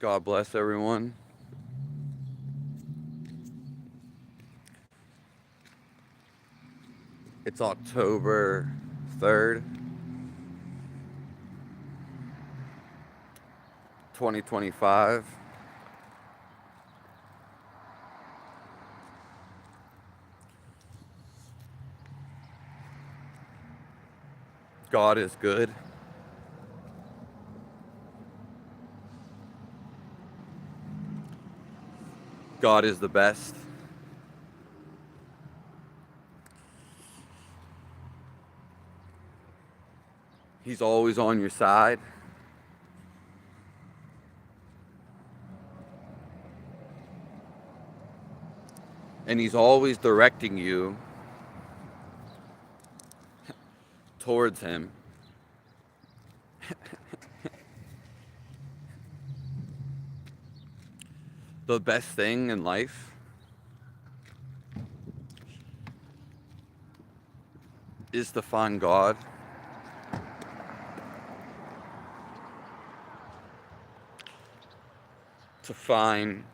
God bless everyone. It's October 3rd, 2025. God is good. God is the best. He's always on your side. And He's always directing you towards Him. The best thing in life is to find God, to find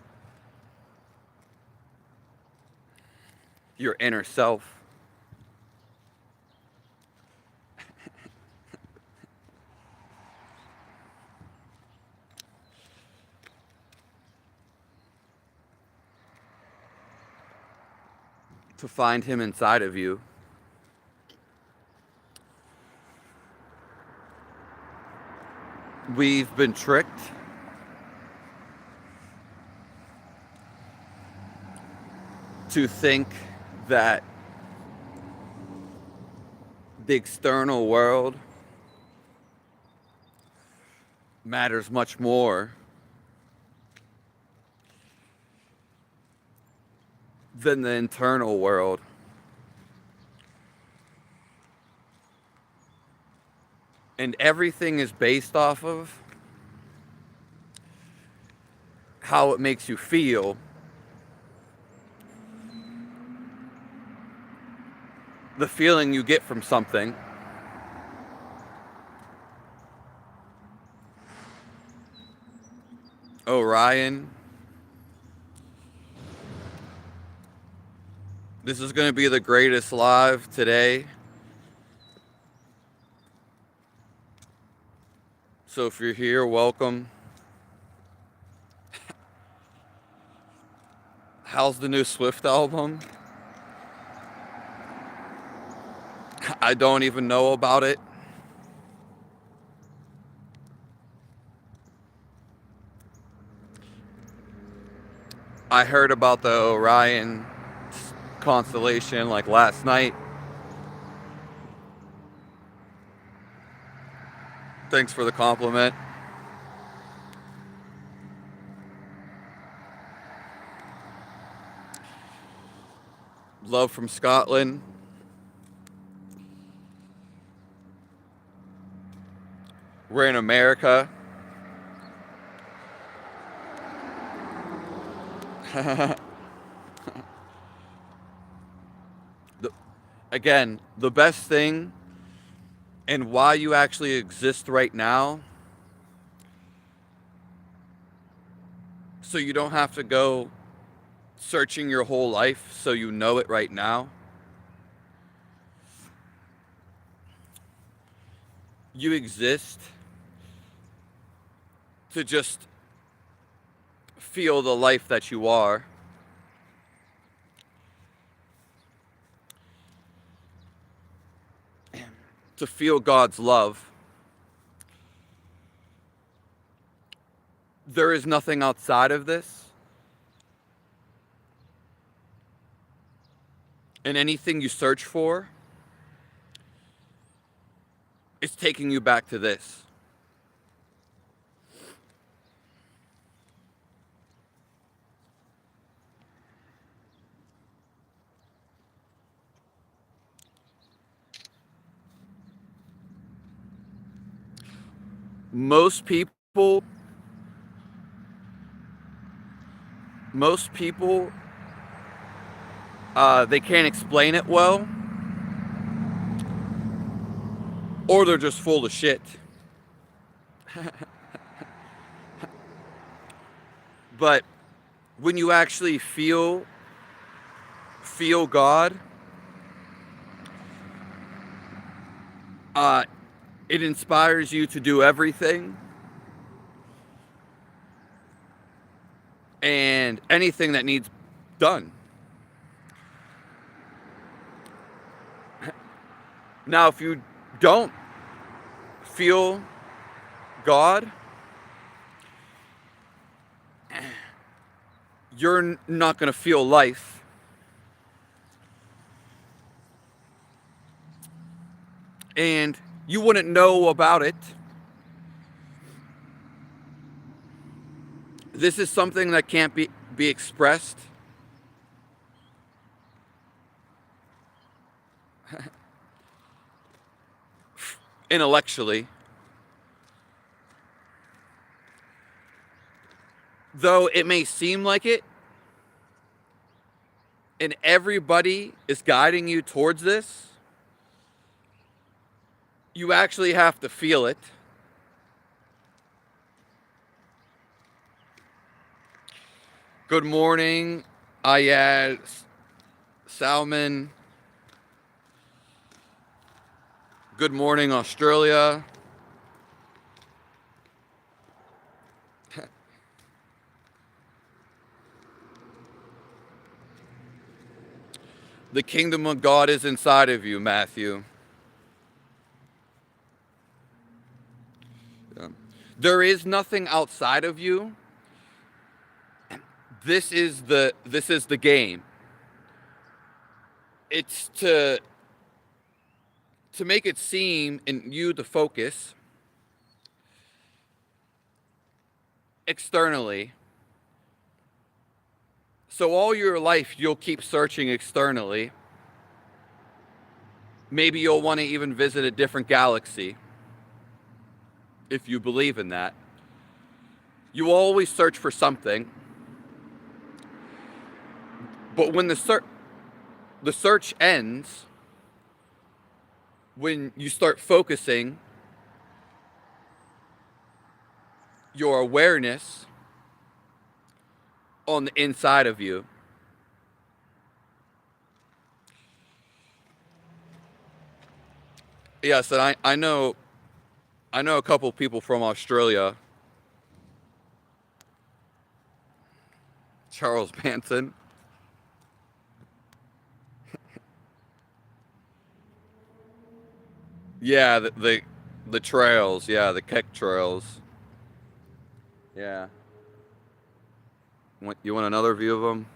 your inner self. To find Him inside of you. We've been tricked to think that the external world matters much more than the internal world. And everything is based off of how it makes you feel. The feeling you get from something. Orion, this is going to be the greatest live today. So if you're here, welcome. How's the new Swift album? I don't even know about it. I heard about the Orion constellation like last night. Thanks for the compliment. Love from Scotland. We're in America. Again, the best thing and why you actually exist right now, so you don't have to go searching your whole life so you know it right now. You exist to just feel the life that you are. To feel God's love. There is nothing outside of this. And anything you search for is taking you back to this. Most people they can't explain it well, or they're just full of shit. But when you actually feel God, uh, it inspires you to do everything and anything that needs done. Now, if you don't feel God, you're not going to feel life. And you wouldn't know about it. This is something that can't be expressed intellectually. Though it may seem like it, and everybody is guiding you towards this, you actually have to feel it. Good morning, Ayad Salman. Good morning, Australia. The kingdom of God is inside of you, Matthew. Yeah. There is nothing outside of you. This is the game. It's to make it seem and you the focus externally. So all your life you'll keep searching externally. Maybe you'll want to even visit a different galaxy if you believe in that. You always search for something. But when the search ends, when you start focusing your awareness on the inside of you. Yes, and I know a couple people from Australia. Charles Manson. Yeah, the trails. Yeah, the Keck trails. Yeah. You want another view of them?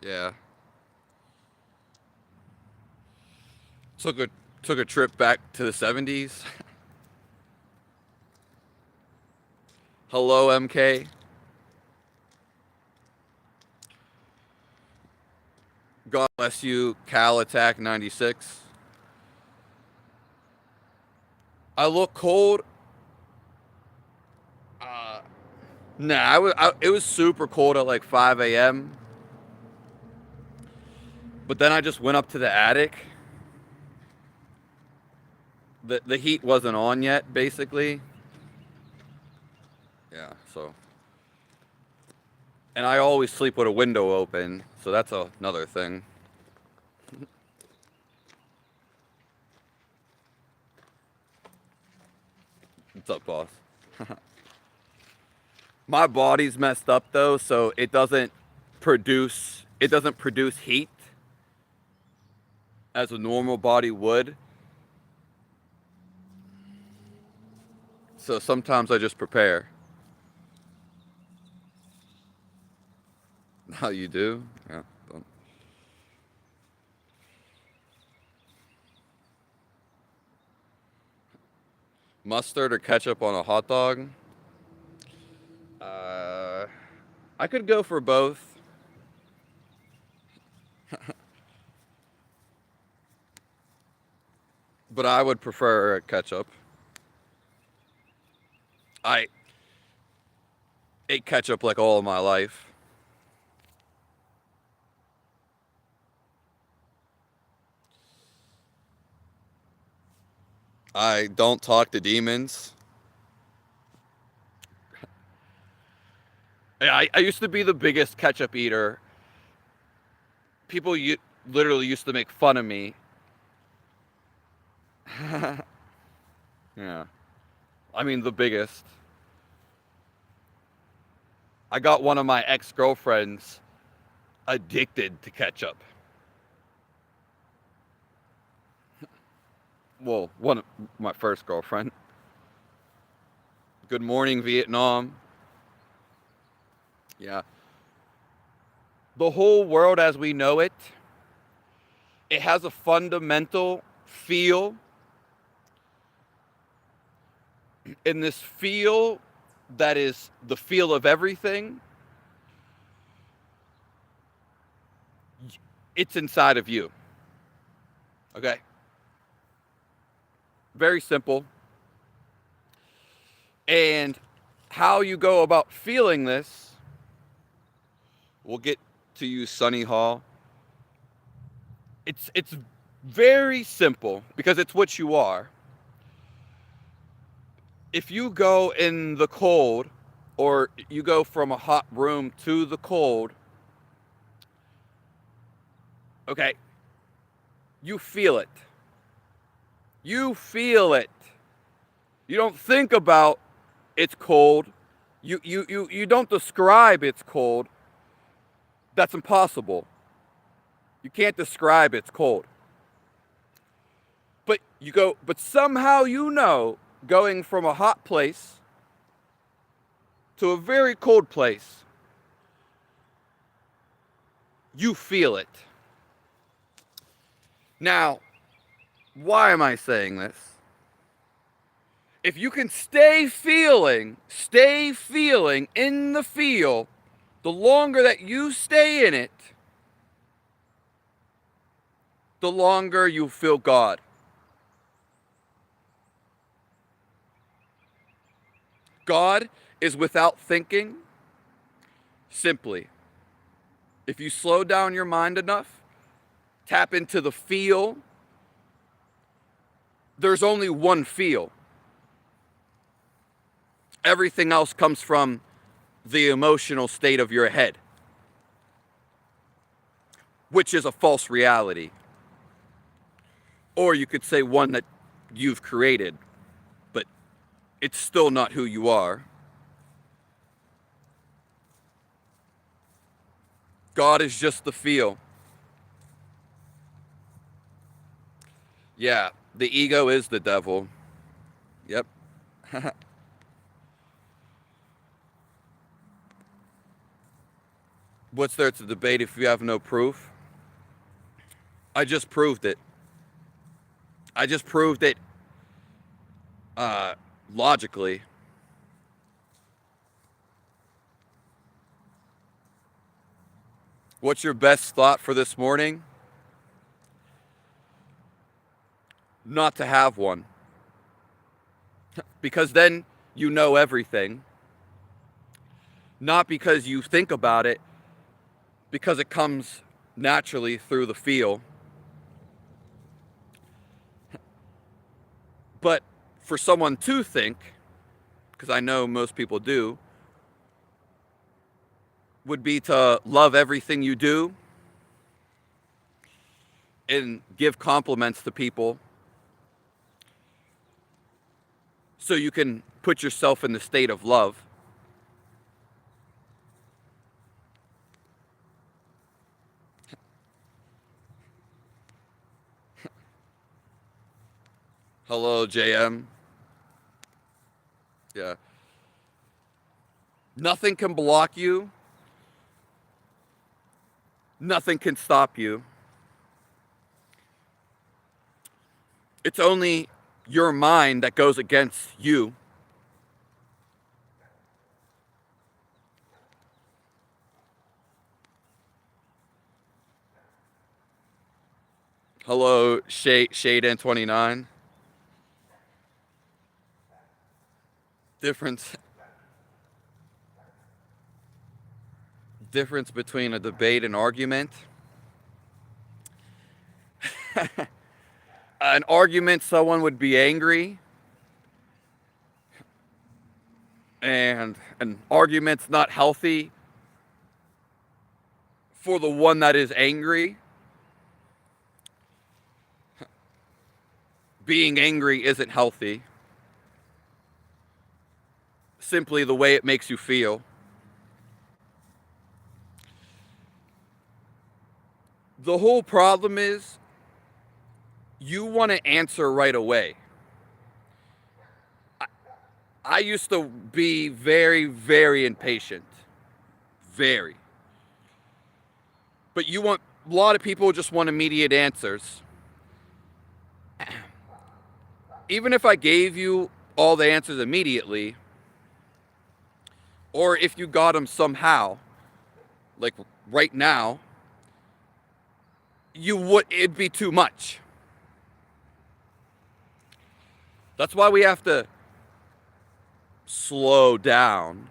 Yeah. Took a took a trip back to the 70s. Hello, MK. God bless you, Cal Attack 96. I look cold. Uh, nah, it was super cold at like 5 a.m. But then I just went up to the attic. The heat wasn't on yet, basically. Yeah, so. And I always sleep with a window open, so that's another thing. What's up, boss? My body's messed up though, so it doesn't produce heat as a normal body would. So sometimes I just prepare. How you do? Yeah. Don't. Mustard or ketchup on a hot dog? Uh, I could go for both, but I would prefer ketchup. I ate ketchup like all of my life. I don't talk to demons. I used to be the biggest ketchup eater. People literally used to make fun of me. Yeah. I mean, the biggest. I got one of my ex-girlfriends addicted to ketchup. Well, one of my first girlfriend. Good morning, Vietnam. Yeah. The whole world as we know it, it has a fundamental feel. In this feel that is the feel of everything, it's inside of you. Okay? Very simple. And how you go about feeling this, we'll get to use Sunny Hall. It's very simple because it's what you are. If you go in the cold or you go from a hot room to the cold, okay, you feel it. You feel it. You don't think about it's cold. You don't describe it's cold. That's impossible. You can't describe it's cold. But somehow going from a hot place to a very cold place, you feel it. Now, why am I saying this? If you can stay feeling in the feel, the longer that you stay in it, the longer you feel God. God is without thinking. Simply, if you slow down your mind enough, tap into the feel, there's only one feel. Everything else comes from the emotional state of your head, which is a false reality. Or you could say one that you've created, but it's still not who you are. God is just the feel. Yeah, the ego is the devil. Yep. What's there to debate if you have no proof? I just proved it. I just proved it logically. What's your best thought for this morning? Not to have one. Because then you know everything. Not because you think about it, because it comes naturally through the feel. But for someone to think, because I know most people do, would be to love everything you do and give compliments to people so you can put yourself in the state of love. Hello, JM. Yeah. Nothing can block you. Nothing can stop you. It's only your mind that goes against you. Hello, Shade N29. Difference difference between a debate and argument. An argument, someone would be angry. And an argument's not healthy for the one that is angry. Being angry isn't healthy. Simply the way it makes you feel. The whole problem is you want to answer right away. I used to be very, very impatient. Very. But a lot of people just want immediate answers. Even if I gave you all the answers immediately, or if you got them somehow, like right now, it'd be too much. That's why we have to slow down.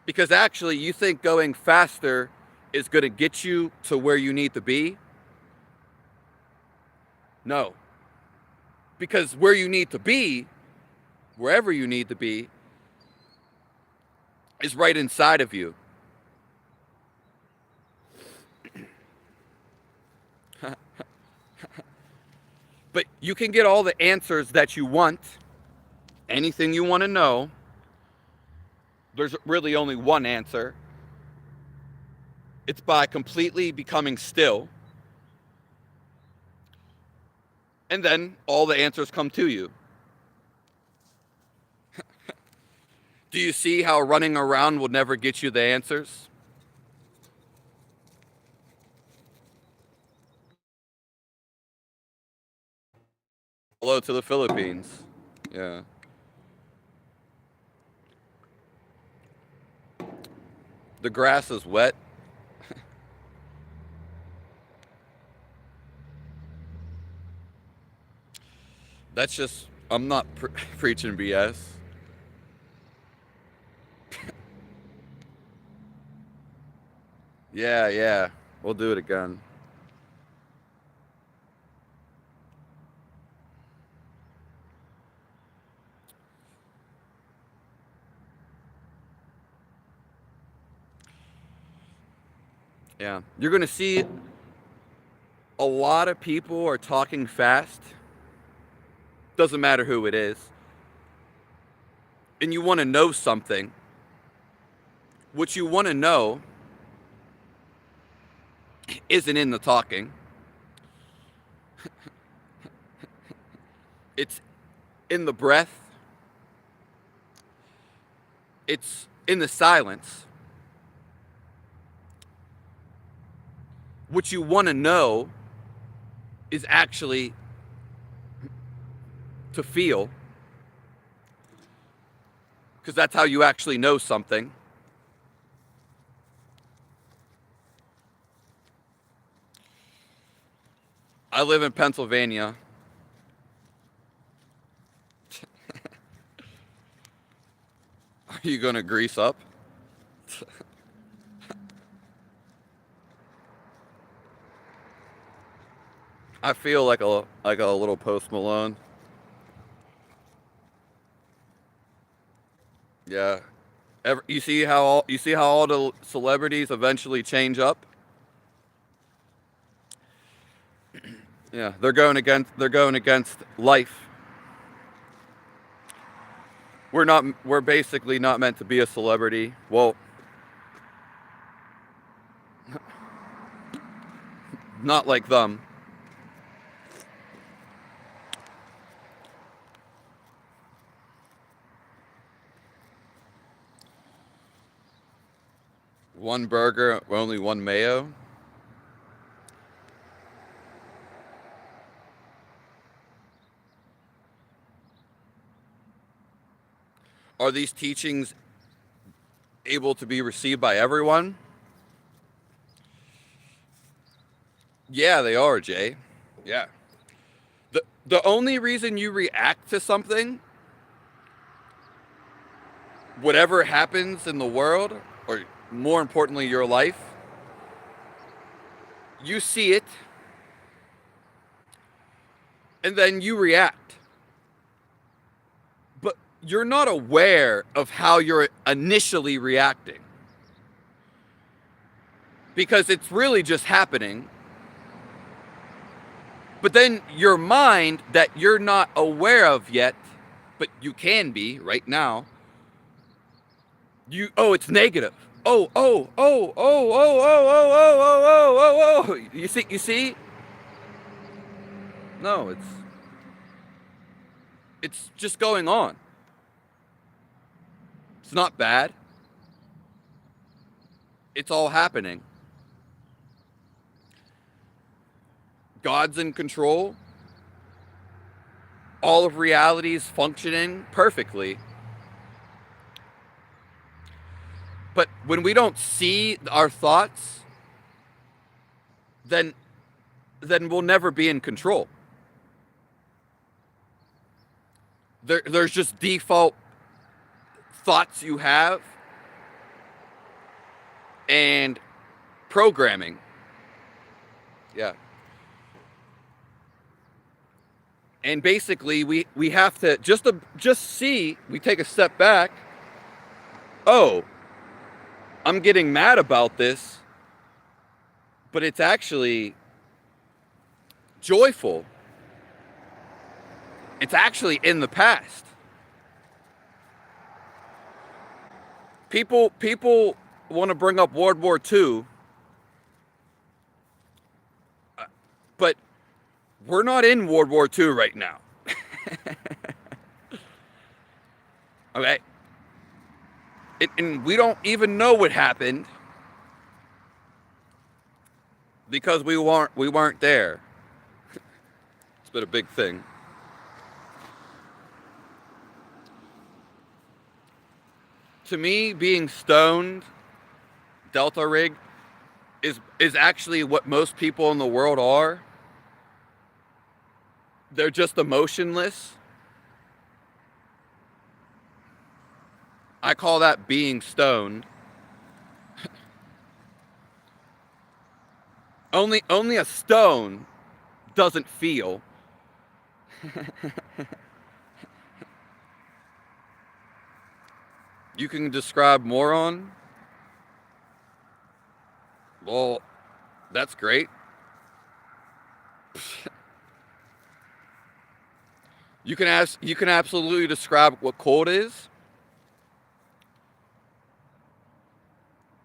Because actually, you think going faster is going to get you to where you need to be? No. Because where you need to be, wherever you need to be, is right inside of you. But you can get all the answers that you want, anything you want to know. There's really only one answer. It's by completely becoming still. And then all the answers come to you. Do you see how running around will never get you the answers? Hello to the Philippines. Yeah. The grass is wet. That's just, I'm not preaching BS. Yeah, yeah. We'll do it again. Yeah. You're going to see a lot of people are talking fast. Doesn't matter who it is. And you want to know something. What you want to know isn't in the talking. It's in the breath. It's in the silence. What you want to know is actually to feel. Because that's how you actually know something. I live in Pennsylvania. Are you going to grease up? I feel like a little Post Malone. Yeah. You see how all the celebrities eventually change up? Yeah, they're going against life. We're basically not meant to be a celebrity. Well, not like them. One burger, only one mayo. Are these teachings able to be received by everyone? Yeah, they are, Jay. Yeah. The only reason you react to something, whatever happens in the world, or more importantly, your life, you see it, and then you react. But you're not aware of how you're initially reacting, because it's really just happening. But then your mind that you're not aware of yet, but you can be right now, it's negative. Oh. You see? No, it's just going on. It's not bad. It's all happening. God's in control. All of reality is functioning perfectly. But when we don't see our thoughts, then we'll never be in control. There's just default thoughts you have and programming. Yeah. And basically we have to just see, we take a step back. Oh, I'm getting mad about this, but it's actually joyful. It's actually in the past. People want to bring up World War II, but we're not in World War II right now. Okay? And we don't even know what happened because we weren't there. It's been a big thing. To me, being stoned, Delta rig, is actually what most people in the world are. They're just emotionless. I call that being stoned. Only a stone doesn't feel. You can describe moron? Well, that's great. You can absolutely describe what cold is?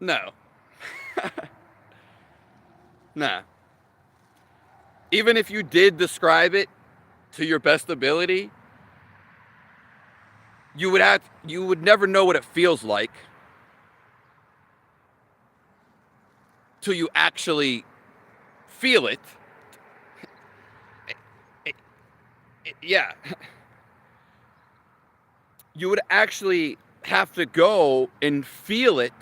No. Nah. Even if you did describe it to your best ability, you would never know what it feels like till you actually feel it. Yeah. You would actually have to go and feel it.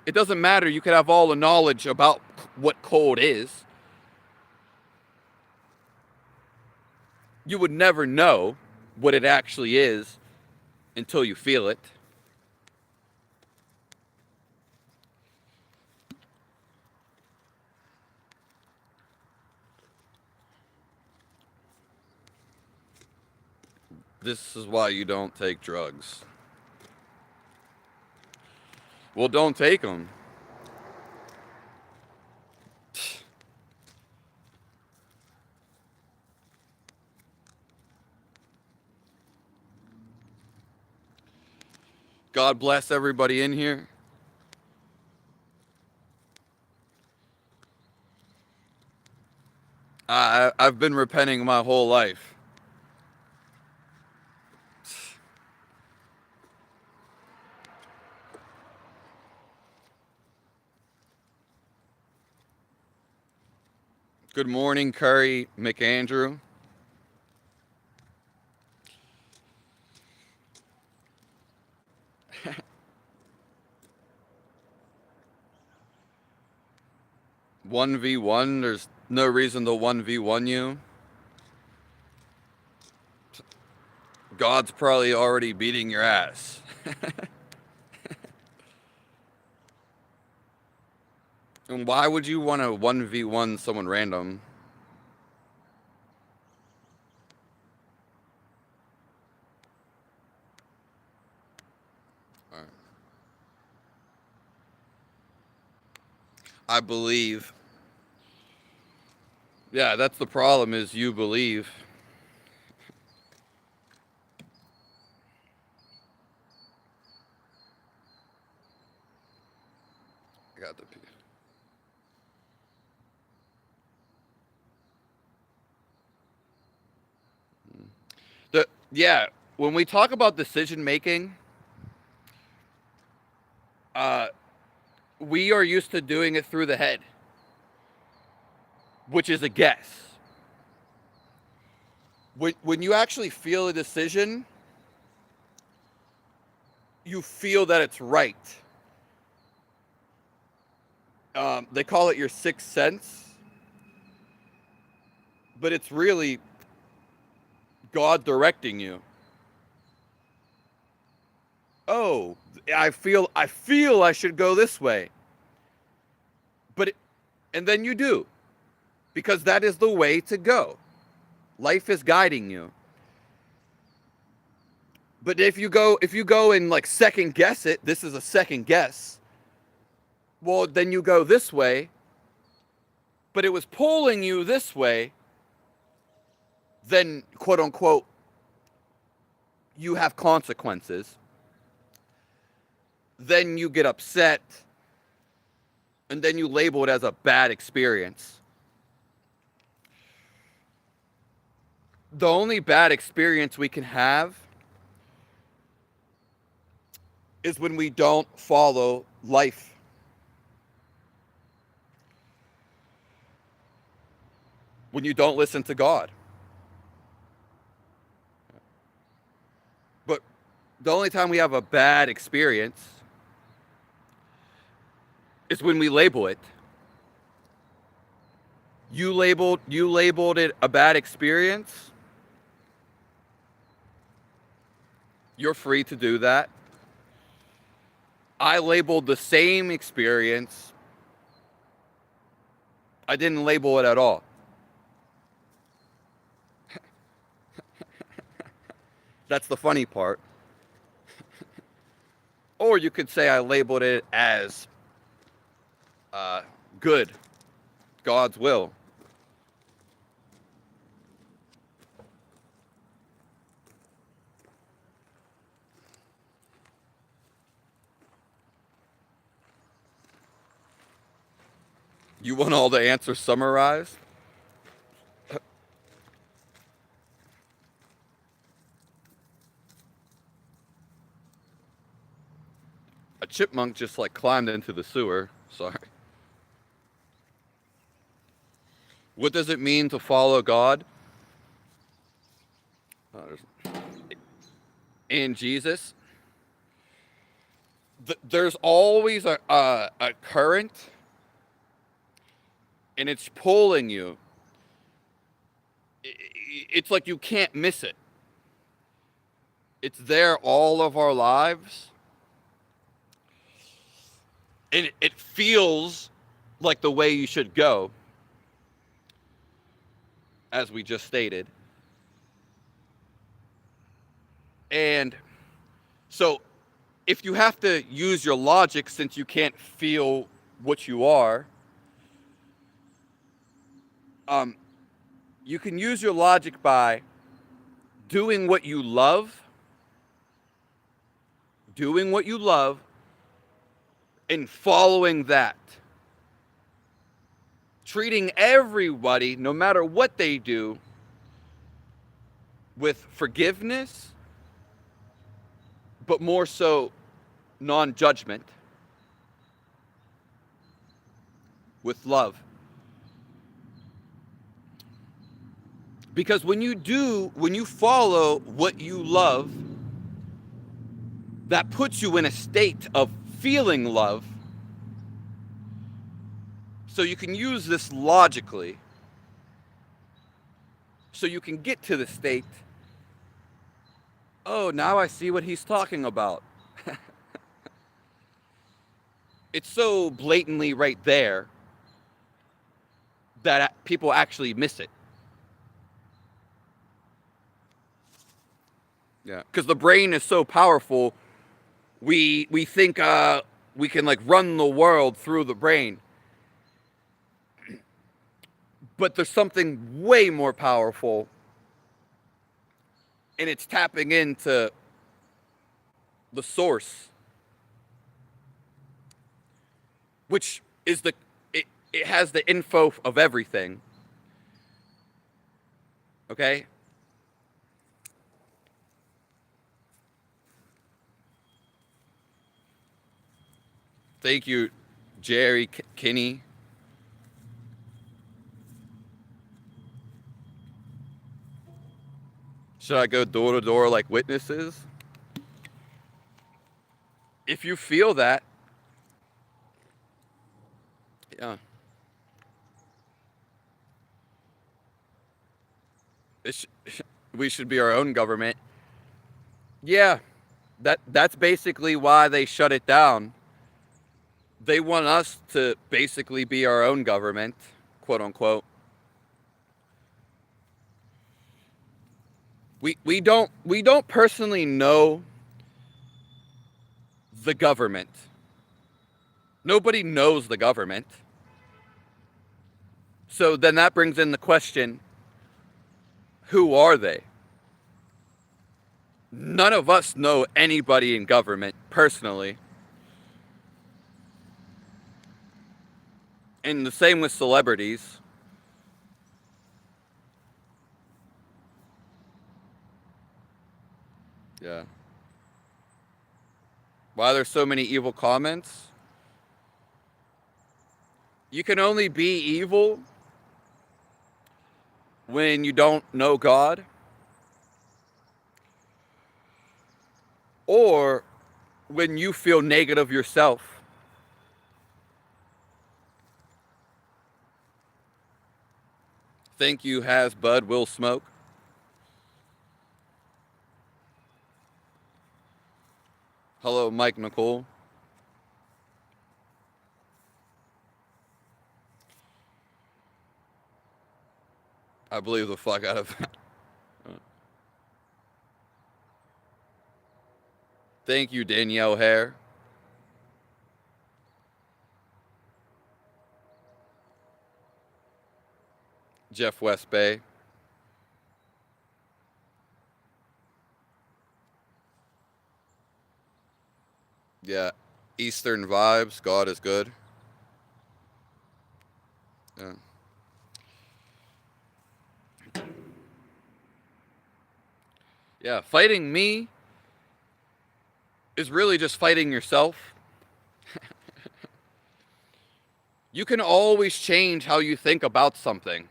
It doesn't matter. You could have all the knowledge about what cold is. You would never know what it actually is until you feel it. This is why you don't take drugs. Well, don't take them. God bless everybody in here. I've been repenting my whole life. Good morning, Curry McAndrew. One v one. There's no reason to 1v1 you. God's probably already beating your ass. And why would you want to 1v1 someone random? I believe. Yeah, that's the problem, is you believe. I got yeah, when we talk about decision making, uh, we are used to doing it through the head, which is a guess. When you actually feel a decision, you feel that it's right. They call it your sixth sense, but it's really God directing you. Oh, I feel I should go this way, but and then you do, because that is the way to go. Life is guiding you. But if you go and like second guess it, this is a second guess. Well, then you go this way, but it was pulling you this way. Then, quote unquote, you have consequences. Then you get upset, and then you label it as a bad experience. The only bad experience we can have is when we don't follow life. When you don't listen to God. But the only time we have a bad experience is when we label it. You labeled it a bad experience. You're free to do that. I labeled the same experience. I didn't label it at all. That's the funny part. Or you could say I labeled it as good, God's will. You want all the answers summarized? A chipmunk just like climbed into the sewer. Sorry. What does it mean to follow God? In Jesus, there's always a current, and it's pulling you. It's like you can't miss it. It's there all of our lives. And it feels like the way you should go, as we just stated. And so if you have to use your logic, since you can't feel what you are, you can use your logic by doing what you love, and following that. Treating everybody, no matter what they do, with forgiveness, but more so non-judgment, with love. Because when you follow what you love, that puts you in a state of feeling love. So you can use this logically. So you can get to the state, oh, now I see what he's talking about. It's so blatantly right there that people actually miss it. Yeah, because the brain is so powerful, we think we can like run the world through the brain. But there's something way more powerful, and it's tapping into the source, which is it has the info of everything. Okay? Thank you, Jerry Kinney. Should I go door to door like witnesses? If you feel that, yeah. We should be our own government. Yeah, that's basically why they shut it down. They want us to basically be our own government, quote unquote. We don't personally know the government. Nobody knows the government. So then that brings in the question, who are they? None of us know anybody in government personally. And the same with celebrities. Yeah. Why there's so many evil comments? You can only be evil when you don't know God, or when you feel negative yourself. Thank you, has Bud will smoke. Hello, Mike Nicole. I believe the fuck out of that. Thank you, Danielle Hare. Jeff West Bay. Yeah. Eastern vibes. God is good. Yeah. Yeah. Fighting me is really just fighting yourself. You can always change how you think about something.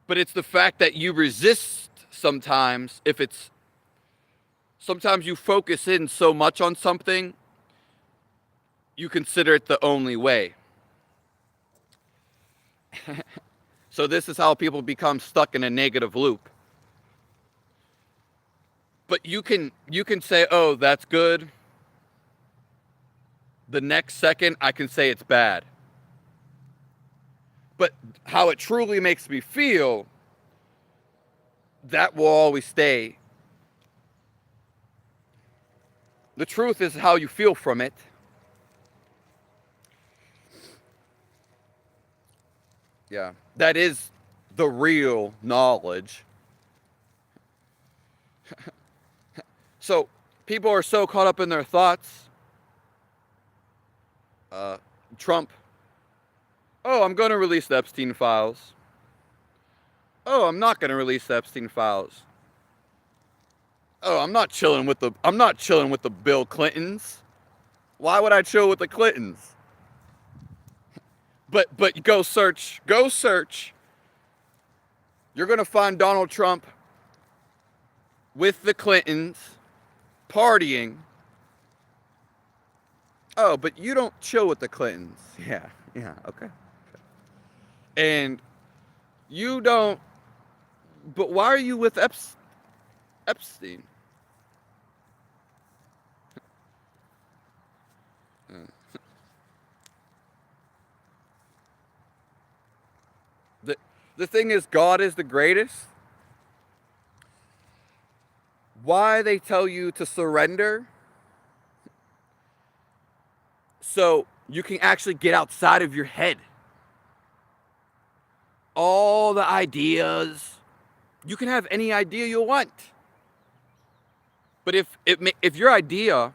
But it's the fact that you resist sometimes. Sometimes you focus in so much on something, you consider it the only way. So this is how people become stuck in a negative loop. But you can say, "Oh, that's good." The next second I can say it's bad. But how it truly makes me feel, that will always stay. The truth is how you feel from it. Yeah. That is the real knowledge. So people are so caught up in their thoughts. Trump. Oh, I'm going to release the Epstein files. Oh, I'm not going to release the Epstein files. Oh, I'm not chilling with the Bill Clintons. Why would I chill with the Clintons? But go search. Go search. You're going to find Donald Trump with the Clintons partying. Oh, but you don't chill with the Clintons. Yeah. Yeah, okay. And you don't. But why are you with Epstein? The, the thing is, God is the greatest. Why they tell you to surrender? So you can actually get outside of your head. all the ideas. You can have any idea you want. But if your idea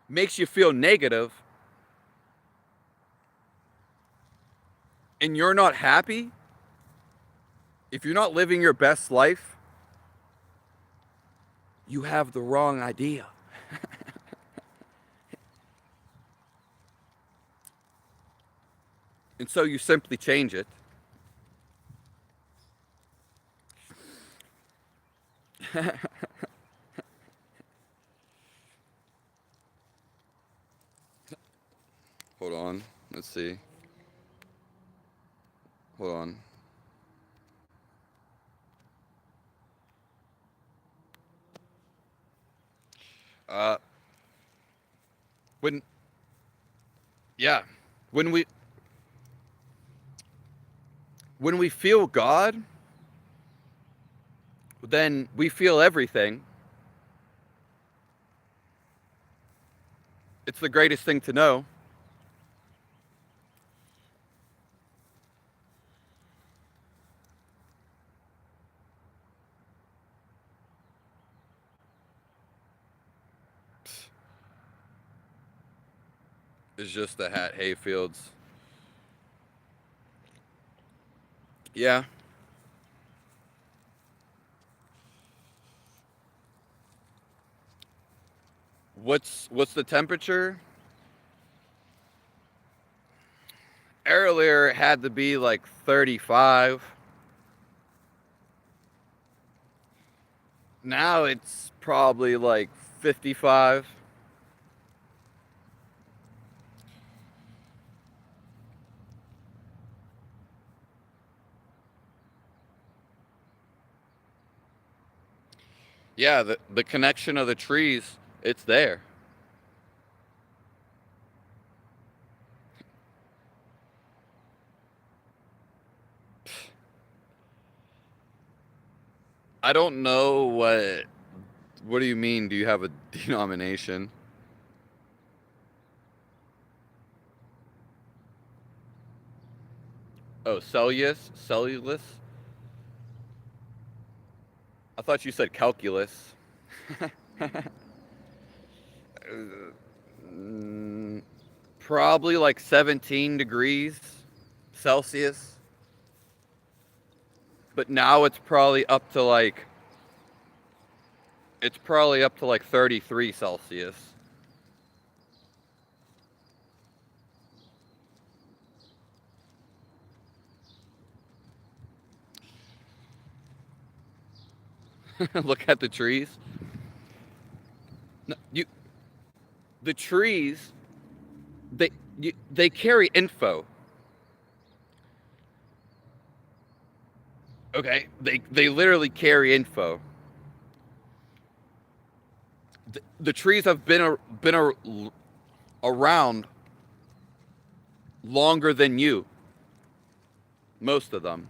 makes you feel negative and you're not happy, if you're not living your best life, you have the wrong idea. And so you simply change it. Hold on. Let's see. Hold on. Uh, when, yeah, when we when we feel God, then we feel everything. It's the greatest thing to know. It's just the hat hayfields. Yeah. What's the temperature? Earlier it had to be like 35. Now it's probably like 55. Yeah, the connection of the trees, it's there. I don't know what do you mean? Do you have a denomination? Oh, cellulus? I thought you said calculus. Mm, Probably like 17 degrees Celsius. But now it's probably up to like 33 Celsius. Look at the trees. No, the trees, they they carry info. Okay, they literally carry info. The trees have around longer than you, most of them.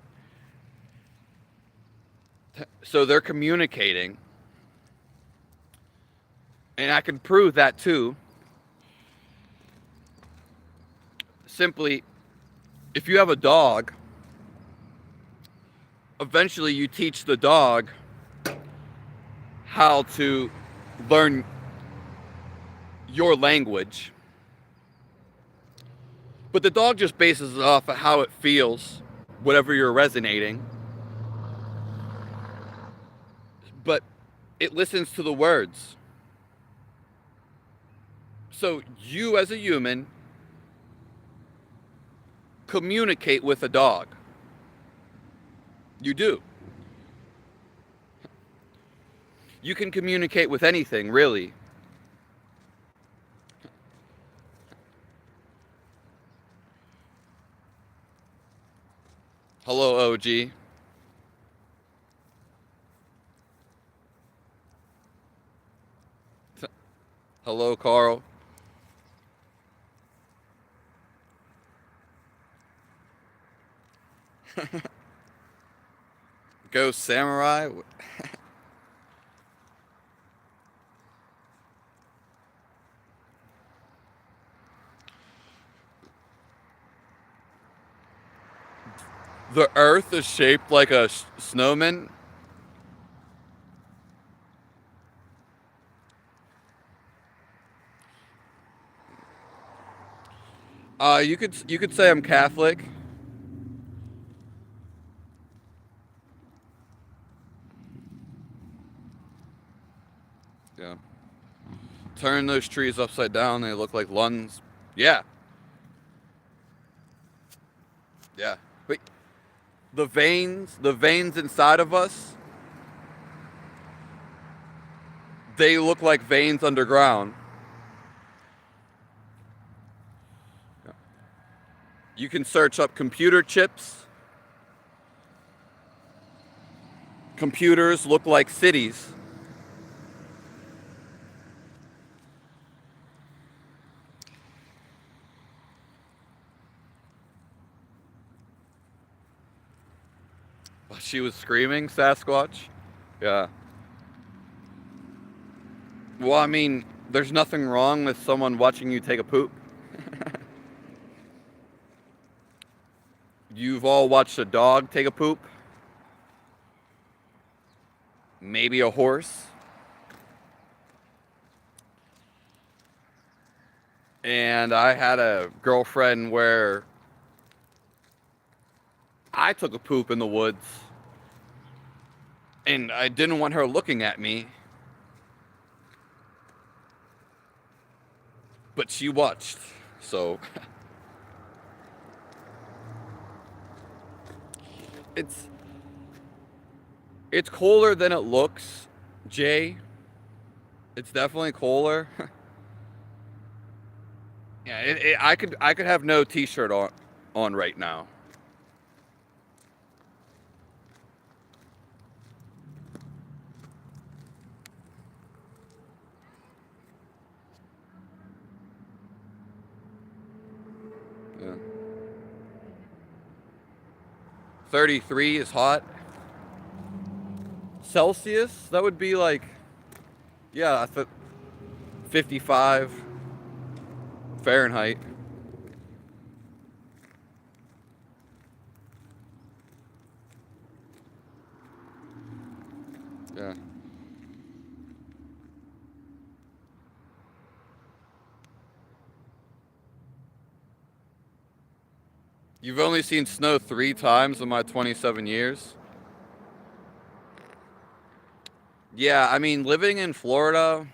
So they're communicating, and I can prove that too. Simply, if you have a dog, eventually you teach the dog how to learn your language. But the dog just bases it off of how it feels, whatever you're resonating. But it listens to the words. So you, as a human, communicate with a dog. You do. You can communicate with anything, really. Hello, OG. Hello, Carl. Ghost Samurai. The Earth is shaped like a snowman. You could say I'm Catholic. Yeah. Turn those trees upside down, they look like lungs. Yeah. Yeah. But the veins inside of us, they look like veins underground. You can search up computer chips. Computers look like cities. She was screaming, Sasquatch. Yeah. Well, I mean, there's nothing wrong with someone watching you take a poop. You've all watched a dog take a poop. Maybe a horse. And I had a girlfriend where I took a poop in the woods. And I didn't want her looking at me. But she watched. So it's it's colder than it looks, Jay. It's definitely colder. Yeah, I could have no t-shirt on right now. Yeah. 33 is hot. Celsius, that would be like, yeah, 55 Fahrenheit. Yeah. You've only seen snow 3 times in my 27 years. Yeah, I mean, living in Florida,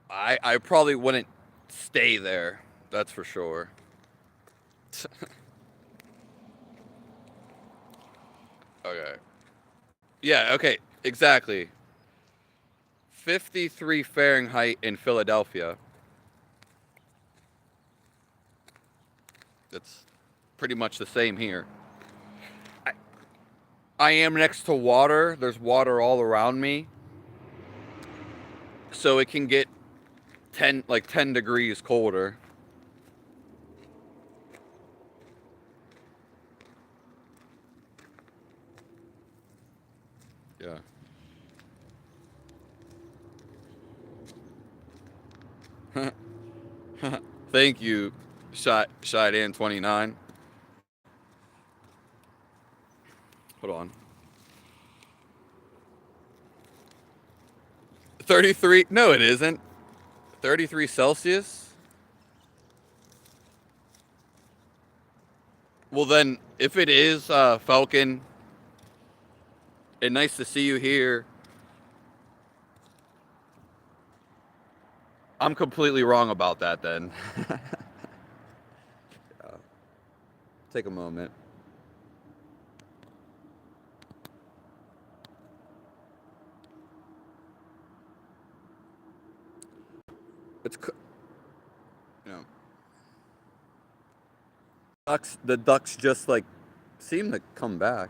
I probably wouldn't stay there. That's for sure. Okay. Yeah, okay, exactly. 53 Fahrenheit in Philadelphia. It's pretty much the same here. I, I am next to water. There's water all around me. So it can get 10 degrees colder. Yeah. Thank you, Shidan 29. Hold on. 33. No, it isn't. 33 Celsius? Well, then, if it is, Falcon, and nice to see you here, I'm completely wrong about that then. Take a moment. It's, you know, the ducks just like seem to come back.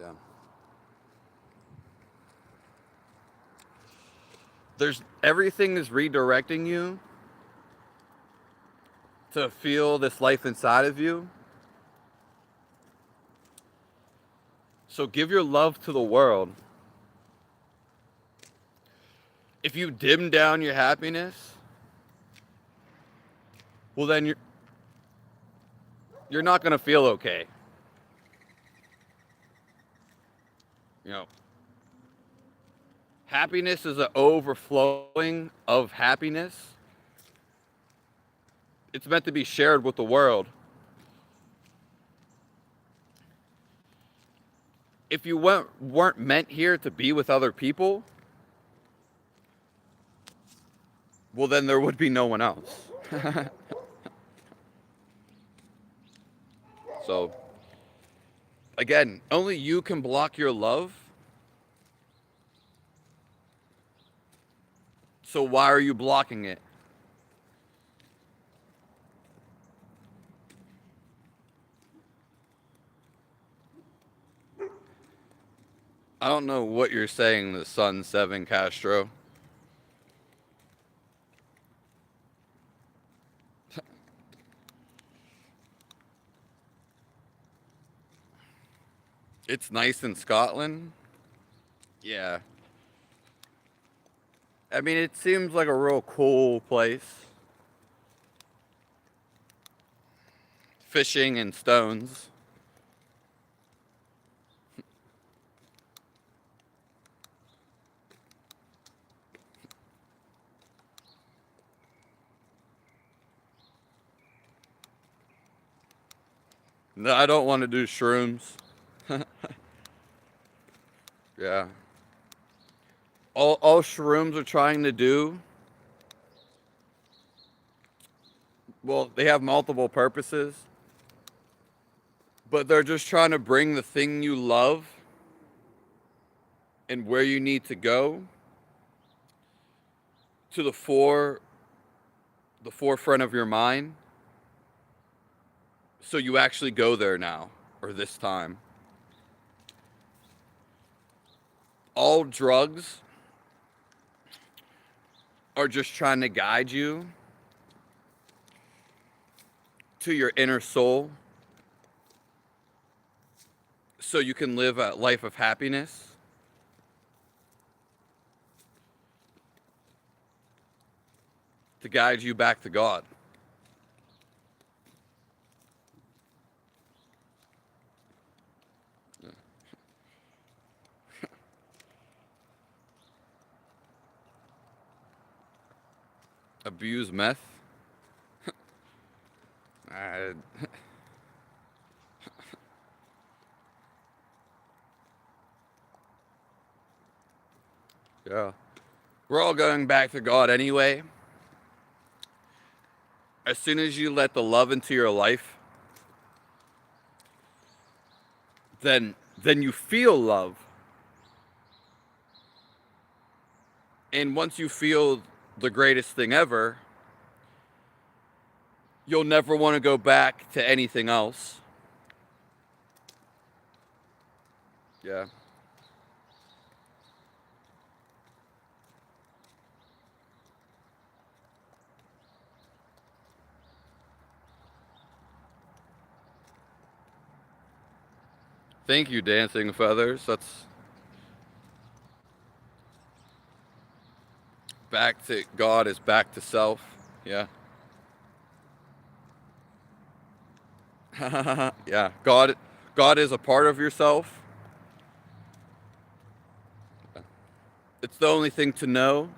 Yeah. There's everything is redirecting you to feel this life inside of you. So give your love to the world. If you dim down your happiness, well then you're not going to feel okay. You know, happiness is an overflowing of happiness. It's meant to be shared with the world. If you weren't meant here to be with other people, well, then there would be no one else. So, again, only you can block your love. So why are you blocking it? I don't know what you're saying, the Sun 7 Castro. It's nice in Scotland. Yeah. I mean, it seems like a real cool place. Fishing and stones. No, I don't want to do shrooms. Yeah. All shrooms are trying to do, well, they have multiple purposes, but they're just trying to bring the thing you love and where you need to go to the forefront of your mind, so you actually go there now, or this time. All drugs are just trying to guide you to your inner soul so you can live a life of happiness. To guide you back to God. Abuse meth. Uh, yeah. We're all going back to God anyway. As soon as you let the love into your life, then you feel love. And once you feel the greatest thing ever, you'll never want to go back to anything else. Yeah. Thank you, Dancing Feathers. That's back to God is back to self. Yeah. Yeah. God is a part of yourself. It's the only thing to know.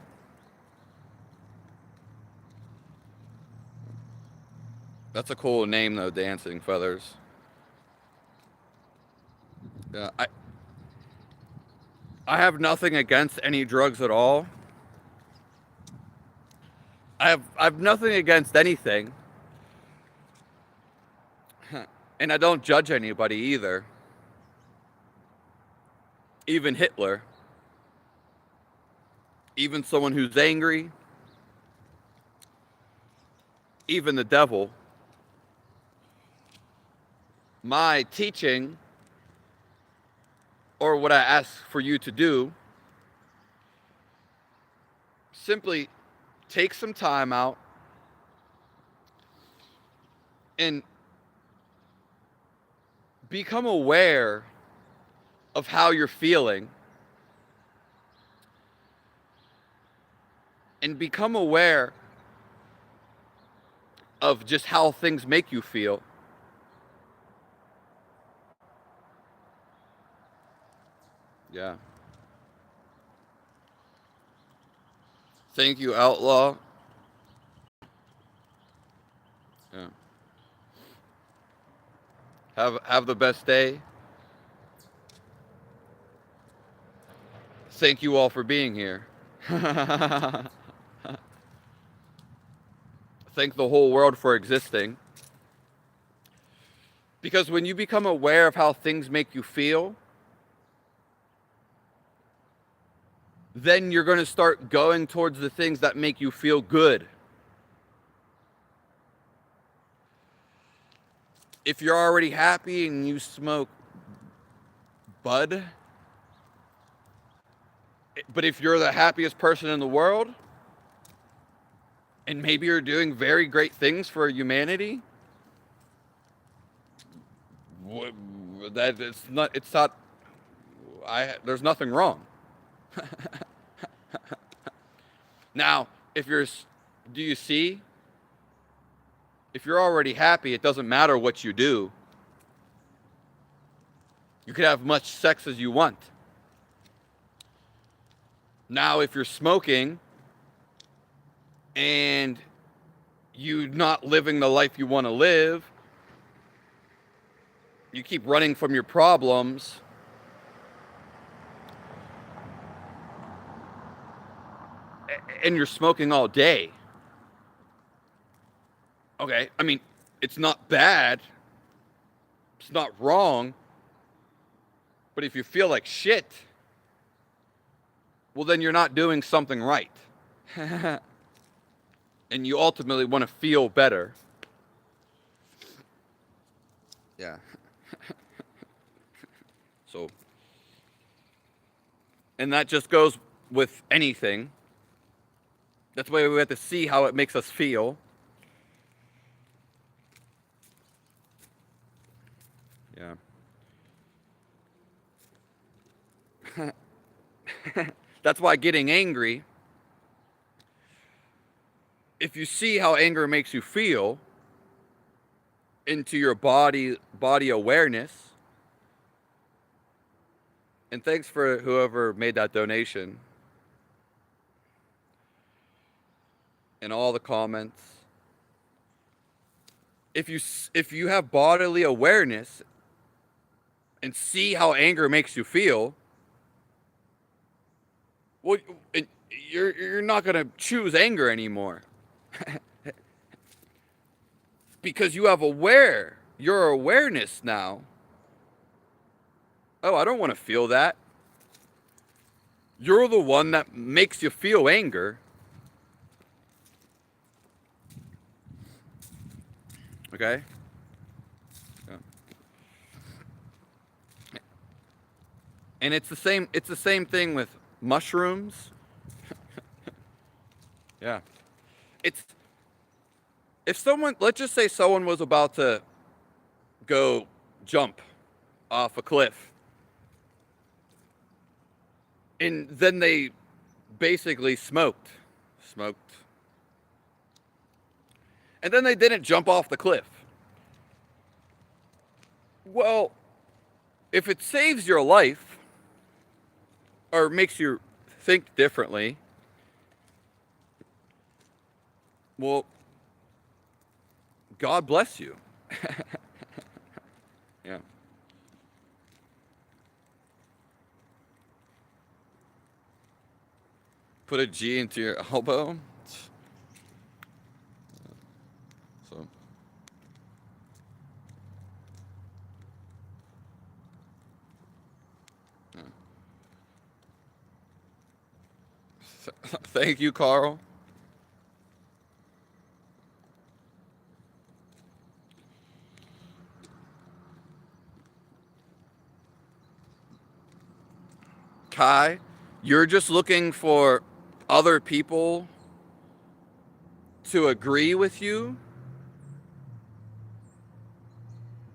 That's a cool name though, Dancing Feathers. Yeah, I have nothing against any drugs at all. I've nothing against anything. And I don't judge anybody either. Even Hitler, even someone who's angry, even the devil. My teaching, or what I ask for you to do, simply take some time out and become aware of how you're feeling. and become aware of just how things make you feel. Yeah. Thank you, Outlaw. Yeah. Have the best day. Thank you all for being here. Thank the whole world for existing. Because when you become aware of how things make you feel, then you're going to start going towards the things that make you feel good. If you're already happy and you smoke bud, but if you're the happiest person in the world, and maybe you're doing very great things for humanity, that it's not, there's nothing wrong. Now, do you see? If you're already happy, it doesn't matter what you do. You can have much sex as you want. Now, if you're smoking and you're not living the life you want to live, you keep running from your problems, and you're smoking all day. Okay, I mean, it's not bad. It's not wrong. But if you feel like shit, well, then you're not doing something right. And you ultimately want to feel better. Yeah. So, and that just goes with anything. That's why we have to see how it makes us feel. Yeah. That's why getting angry, if you see how anger makes you feel into your body awareness, and thanks for whoever made that donation and all the comments. If you have bodily awareness and see how anger makes you feel, well, you're not going to choose anger anymore. Because you have your awareness now. Oh, I don't want to feel that. You're the one that makes you feel anger. Okay? Yeah. And it's the same thing with mushrooms. Yeah. It's if someone, let's just say someone was about to go jump off a cliff, and then they basically smoked, and then they didn't jump off the cliff. Well, if it saves your life or makes you think differently, well, God bless you. Yeah. Put a G into your elbow. So. Yeah. Thank you, Carl. Kai, you're just looking for other people to agree with you,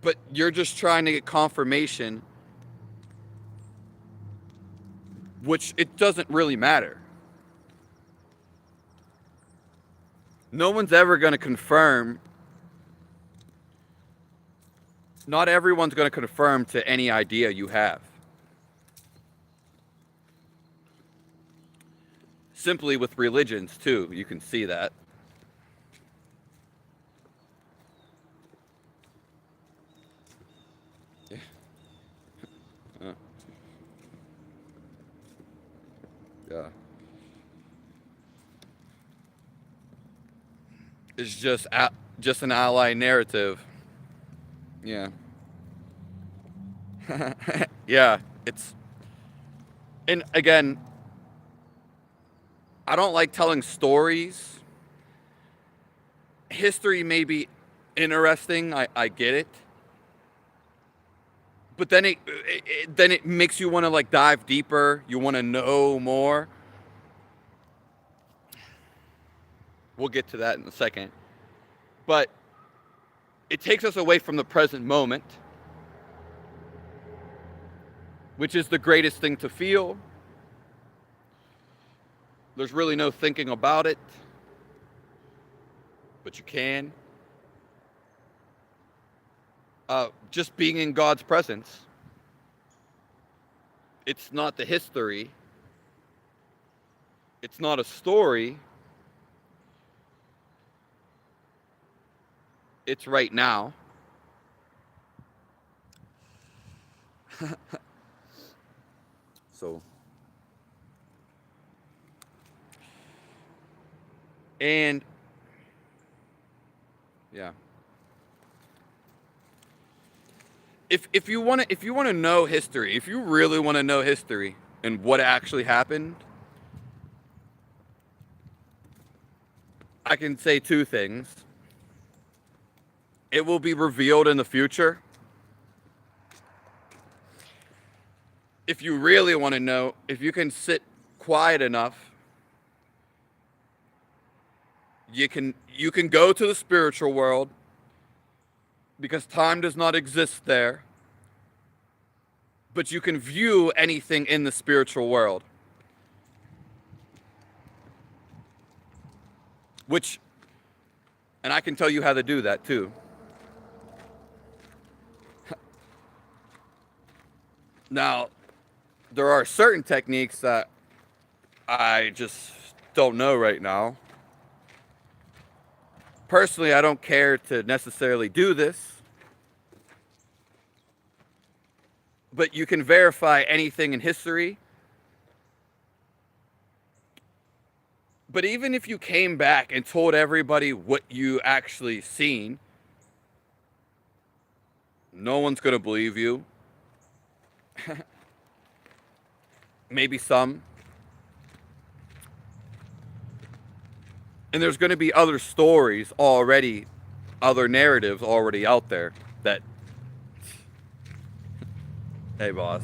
but you're just trying to get confirmation, which it doesn't really matter. No one's ever going to confirm. Not everyone's going to confirm to any idea you have. Simply with religions, too, you can see that. Uh, yeah. It's just an ally narrative. Yeah. Yeah, and again, I don't like telling stories. History may be interesting, I get it. But then it makes you want to like dive deeper, you want to know more. We'll get to that in a second. But it takes us away from the present moment, which is the greatest thing to feel. There's really no thinking about it, but you can. Just being in God's presence. It's not the history. It's not a story. It's right now. So, and yeah. If you want to know history, if you really want to know history and what actually happened, I can say two things. It will be revealed in the future. If you really want to know, if you can sit quiet enough, you can go to the spiritual world because time does not exist there, but you can view anything in the spiritual world. And I can tell you how to do that too. Now, there are certain techniques that I just don't know right now. Personally, I don't care to necessarily do this, but you can verify anything in history. But even if you came back and told everybody what you actually seen, no one's going to believe you. Maybe some. And there's going to be other stories already, other narratives already out there that, hey boss.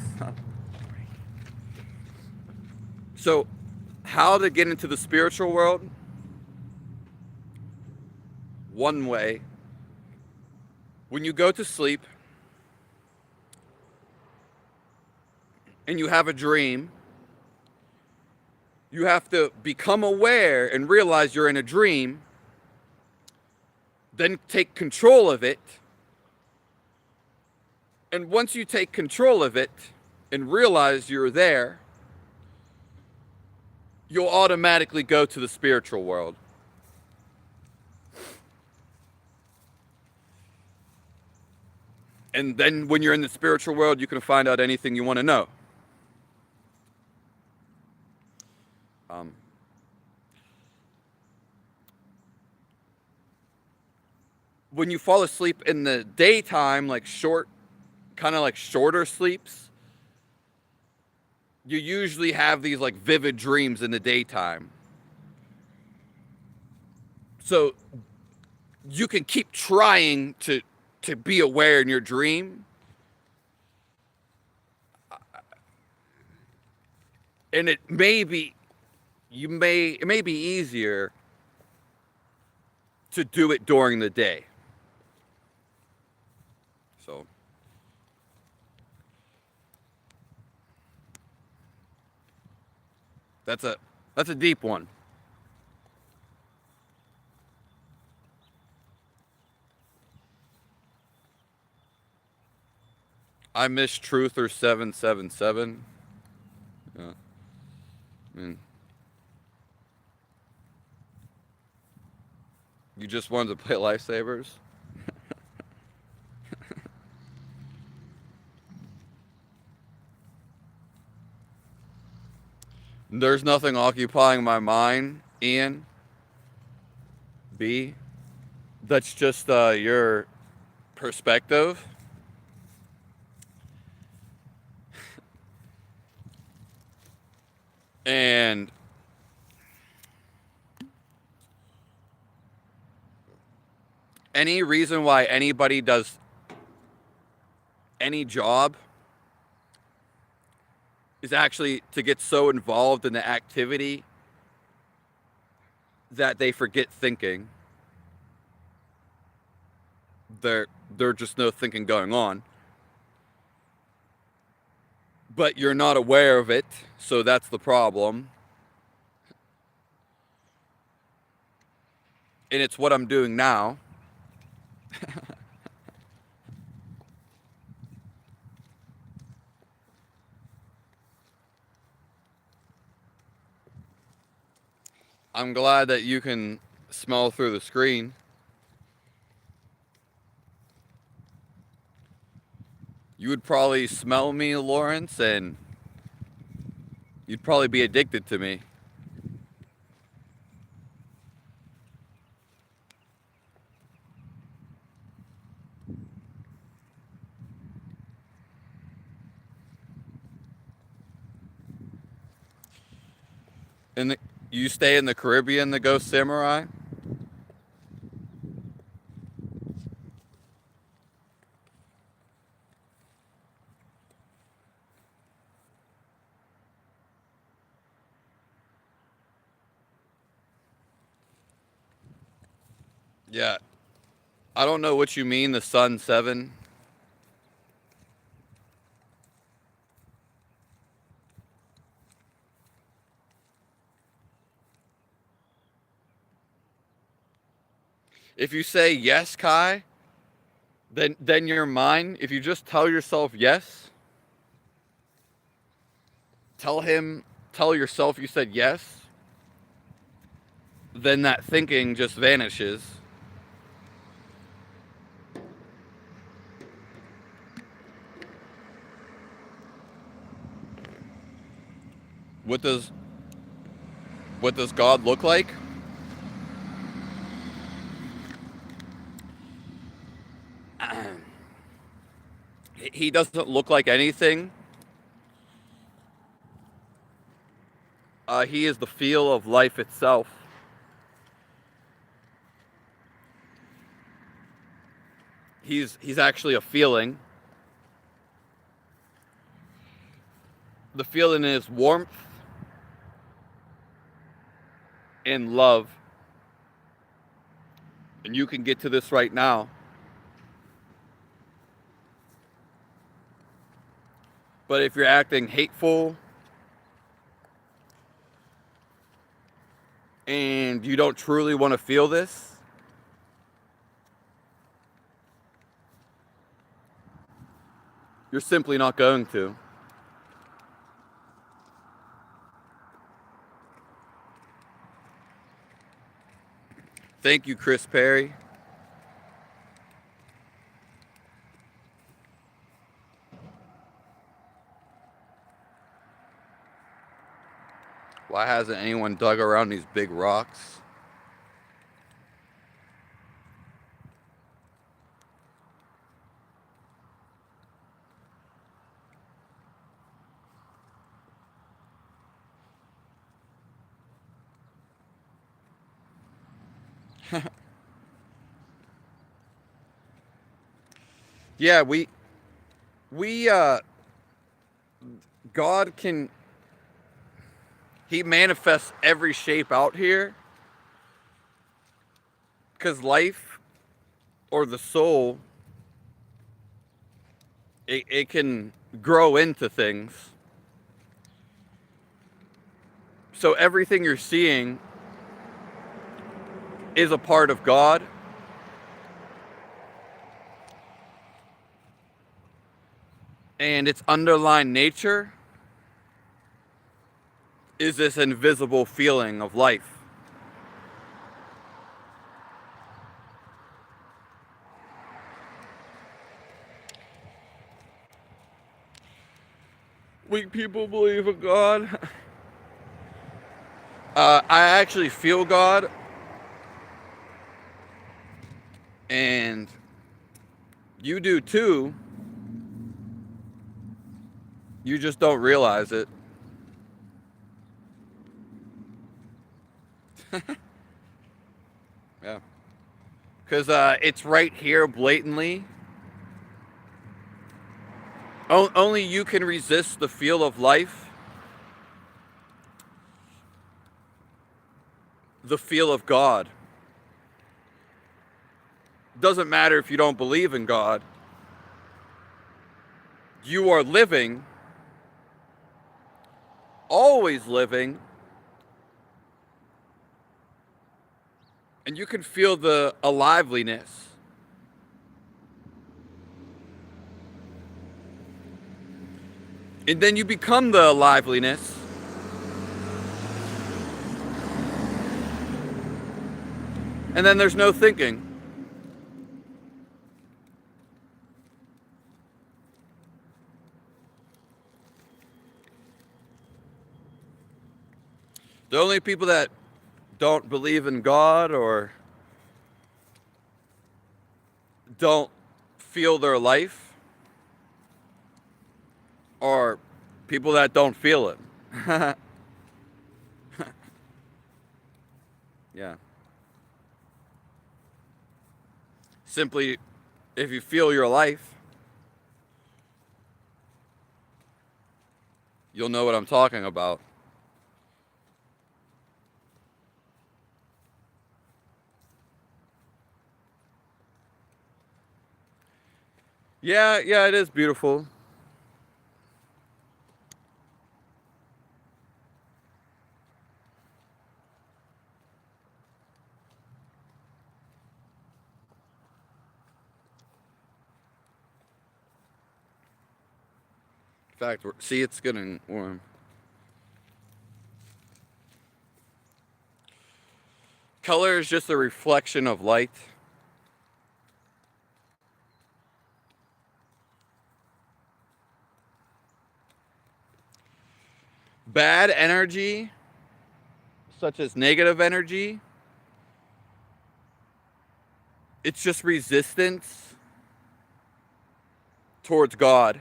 So, how to get into the spiritual world? One way, when you go to sleep and you have a dream, you have to become aware and realize you're in a dream, then take control of it. And once you take control of it and realize you're there, you'll automatically go to the spiritual world. And then when you're in the spiritual world, you can find out anything you want to know. When you fall asleep in the daytime, kind of like shorter sleeps, you usually have these like vivid dreams in the daytime. So you can keep trying to be aware in your dream. And it may be easier to do it during the day. So that's a deep one. I miss Truther 777. Yeah. I mean, you just wanted to play Lifesavers? There's nothing occupying my mind, Ian. B. That's just your perspective. And any reason why anybody does any job is actually to get so involved in the activity that they forget thinking. There, there's just no thinking going on. But you're not aware of it, so that's the problem. And it's what I'm doing now. I'm glad that you can smell through the screen. You would probably smell me, Lawrence, and you'd probably be addicted to me. And you stay in the Caribbean, the Ghost Samurai? Yeah. I don't know what you mean, the Sun 7. If you say yes, Kai, then you're mine. If you just tell yourself yes, tell yourself you said yes, then that thinking just vanishes. What does what does God look like? He doesn't look like anything. He is the feel of life itself. He's actually a feeling. The feeling is warmth and love. And you can get to this right now. But if you're acting hateful and you don't truly want to feel this, you're simply not going to. Thank you, Chris Perry. Why hasn't anyone dug around these big rocks? Yeah, we God can he manifests every shape out here because life or the soul it can grow into things. So everything you're seeing is a part of God. And its underlying nature is this invisible feeling of life. Weak people believe in God. I actually feel God, and you do too. You just don't realize it. Yeah. Because it's right here blatantly. Only you can resist the feel of life, the feel of God. Doesn't matter if you don't believe in God. You are living, always living, and you can feel the aliveliness. And then you become the liveliness. And then there's no thinking. The only people that don't believe in God or don't feel their life are people that don't feel it. Yeah. Simply, if you feel your life, you'll know what I'm talking about. Yeah, it is beautiful. In fact, see, it's getting warm. Color is just a reflection of light. Bad energy, such as negative energy, it's just resistance towards God.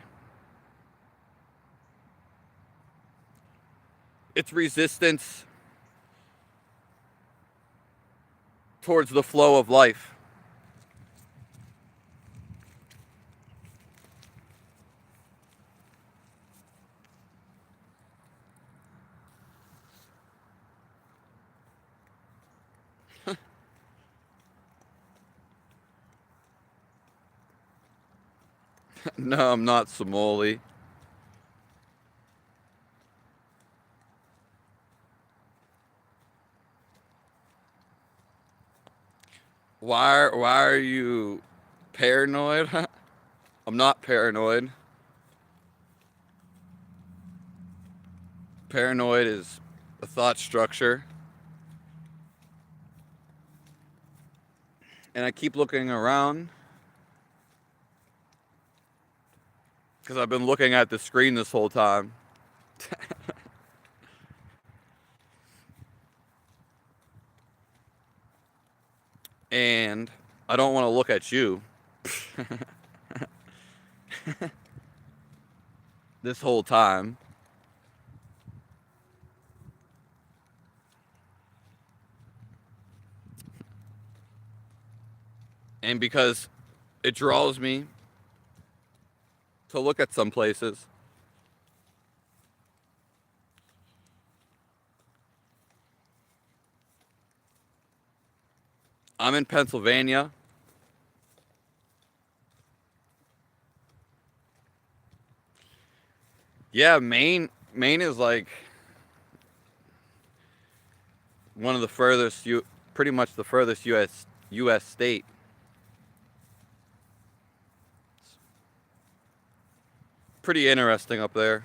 It's resistance towards the flow of life. No, I'm not Somali. Why are you paranoid? I'm not paranoid. Paranoid is a thought structure. And I keep looking around because I've been looking at the screen this whole time. And I don't want to look at you this whole time. And because it draws me to look at some places. I'm in Pennsylvania. Yeah, Maine is like one of the furthest pretty much the furthest US state. Pretty interesting up there.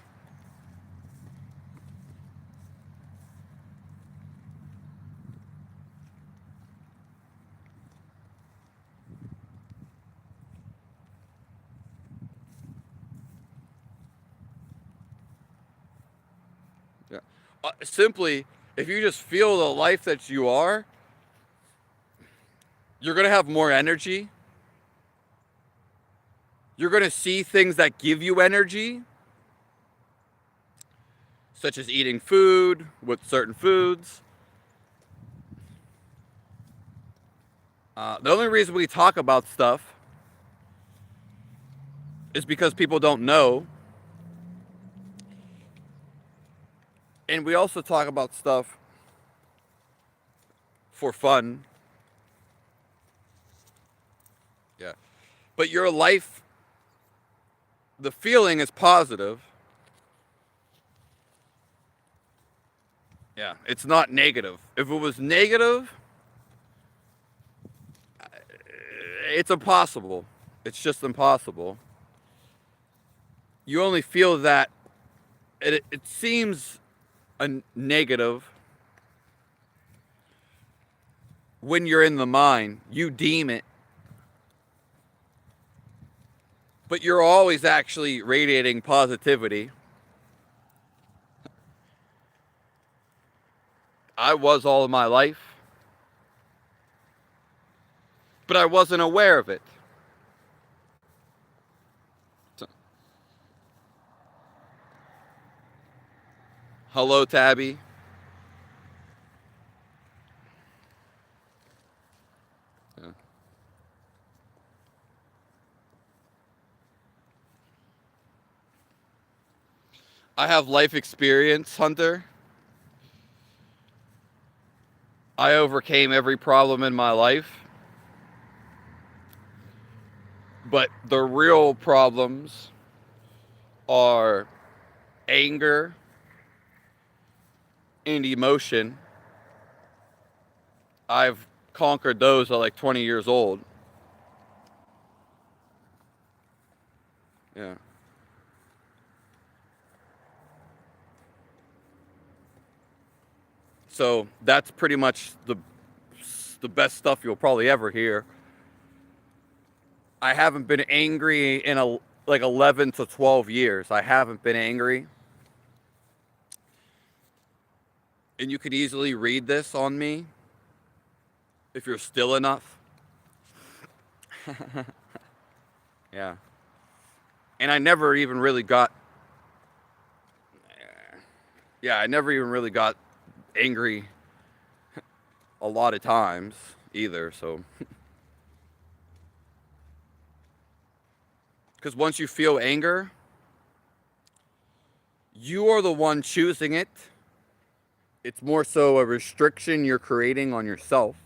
Yeah. Simply, if you just feel the life that you are, you're going to have more energy. You're going to see things that give you energy, such as eating food with certain foods. The only reason we talk about stuff is because people don't know. And we also talk about stuff for fun. Yeah. But your life, the feeling is positive. Yeah. It's not negative. If it was negative, it's impossible. It's just impossible. You only feel that it seems a negative when you're in the mind. You deem it. But you're always actually radiating positivity. I was all of my life, but I wasn't aware of it. So, hello, Tabby. Yeah. I have life experience, Hunter. I overcame every problem in my life. But the real problems are anger and emotion. I've conquered those at like 20 years old. Yeah. So that's pretty much the best stuff you'll probably ever hear. I haven't been angry in like 11 to 12 years. I haven't been angry. And you could easily read this on me if you're still enough. Yeah. And I never even really got yeah, I never even really got angry a lot of times either, so cuz once you feel anger, you are the one choosing it. It's more so a restriction you're creating on yourself.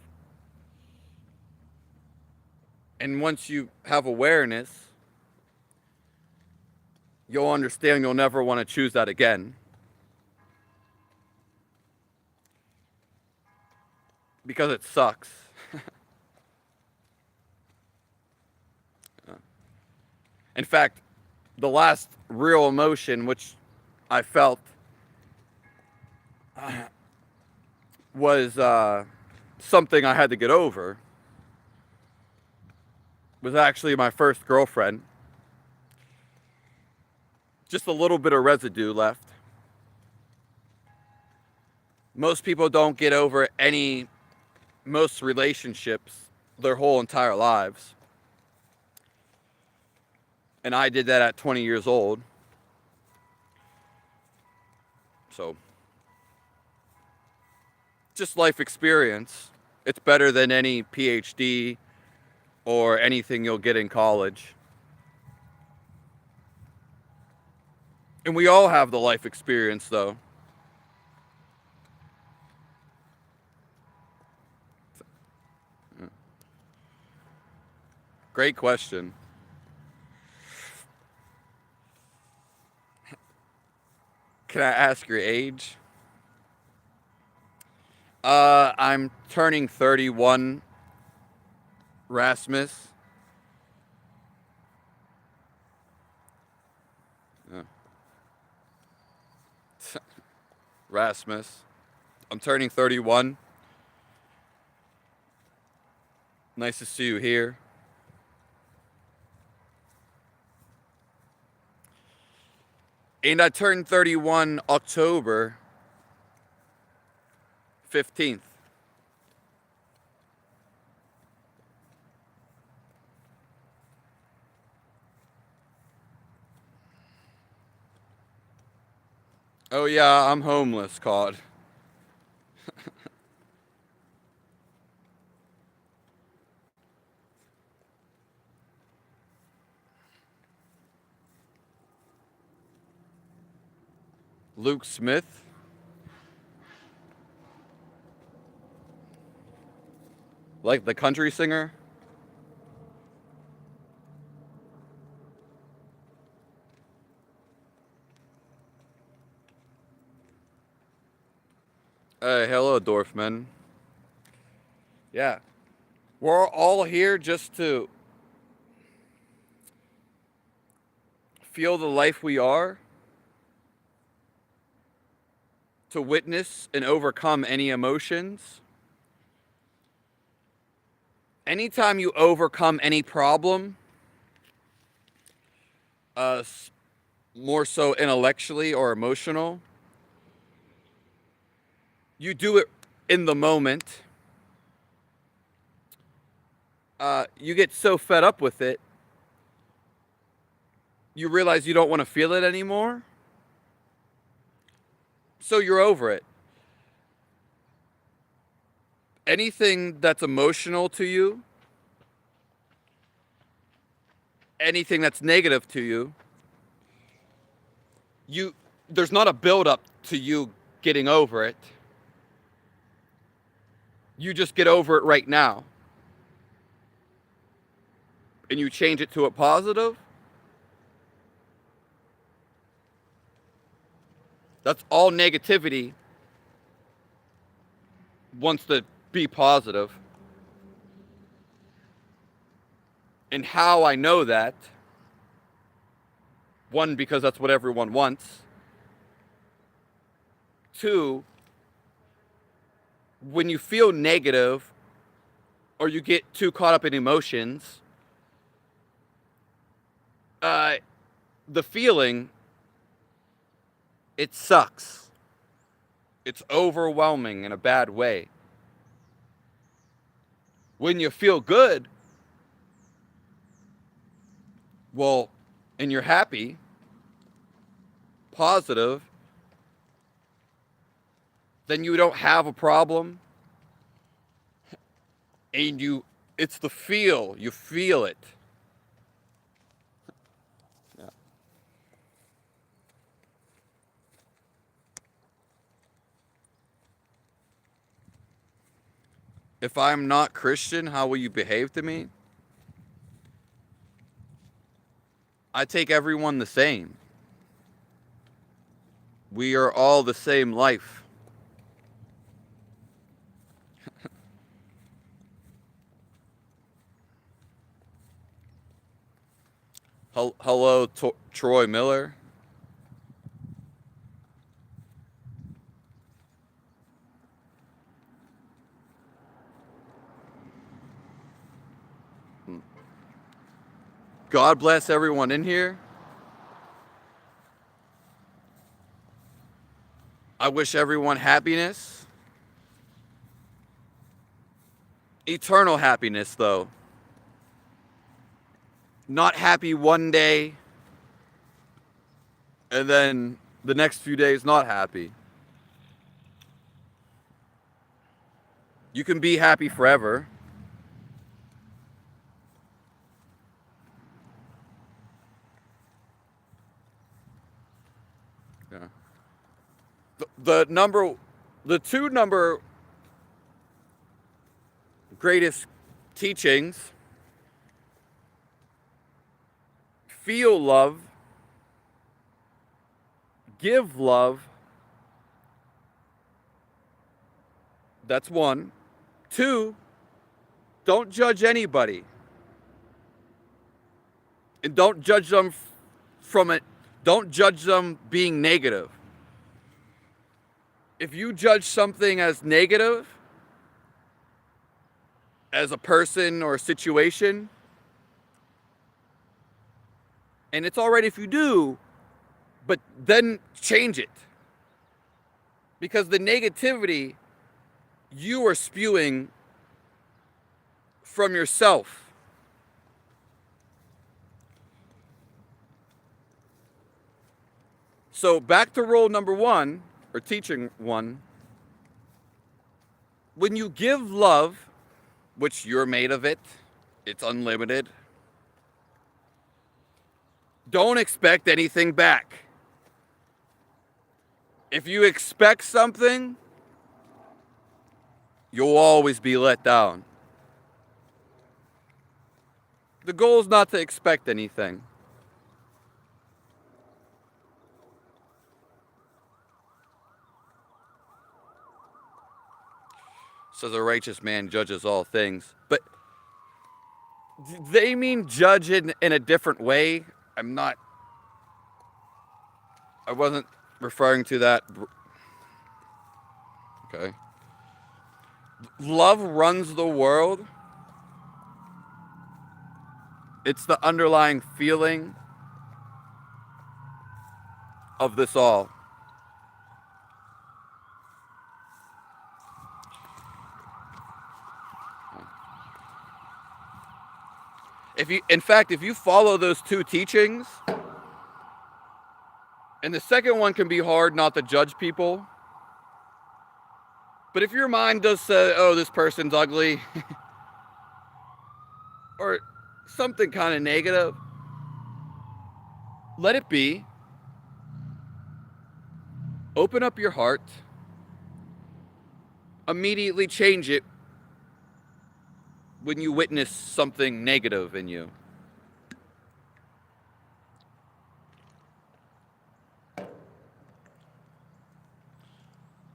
And once you have awareness, you'll understand you'll never want to choose that again. Because it sucks. In fact, the last real emotion which I felt was something I had to get over was actually my first girlfriend. Just a little bit of residue left. Most people don't get over most relationships their whole entire lives. And I did that at 20 years old. So, just life experience. It's better than any PhD or anything you'll get in college. And we all have the life experience, though. Great question. Can I ask your age? I'm turning 31, Rasmus. Rasmus. I'm turning 31. Nice to see you here. And I turned 31 October 15th. Oh yeah, I'm homeless, COD. Luke Smith. Like the country singer? Hello, Dorfman. Yeah. We're all here just to feel the life we are, to witness and overcome any emotions. Anytime you overcome any problem, more so intellectually or emotional, you do it in the moment. You get so fed up with it, you realize you don't want to feel it anymore. So you're over it. Anything that's emotional to you, anything that's negative to you, there's not a build up to you getting over it. You just get over it right now. And you change it to a positive. That's all negativity wants to be positive. And how I know that, one, because that's what everyone wants. Two, when you feel negative or you get too caught up in emotions, the feeling, it sucks. It's overwhelming in a bad way. When you feel good, well, and you're happy, positive, then you don't have a problem. And it's the feel. You feel it. Yeah. If I'm not Christian, how will you behave to me? I take everyone the same. We are all the same life. Hello, Troy Miller. God bless everyone in here. I wish everyone happiness. Eternal happiness, though. Not happy one day, and then the next few days not happy. You can be happy forever. Yeah. The two greatest teachings: feel love, give love. That's one. Two, don't judge anybody. And don't judge them from it. Don't judge them being negative. If you judge something as negative, as a person or a situation, and it's all right if you do, but then change it. Because the negativity you are spewing from yourself. So back to rule number 1, or teaching 1. When you give love, which you're made of it, it's unlimited, don't expect anything back. If you expect something, you'll always be let down. The goal is not to expect anything. So the righteous man judges all things. But they mean judge in a different way. I wasn't referring to that. Okay. Love runs the world. It's the underlying feeling of this all. If you follow those 2 teachings, and the second one can be hard not to judge people, but if your mind does say, oh, this person's ugly, or something kind of negative, let it be. Open up your heart. Immediately change it when you witness something negative in you.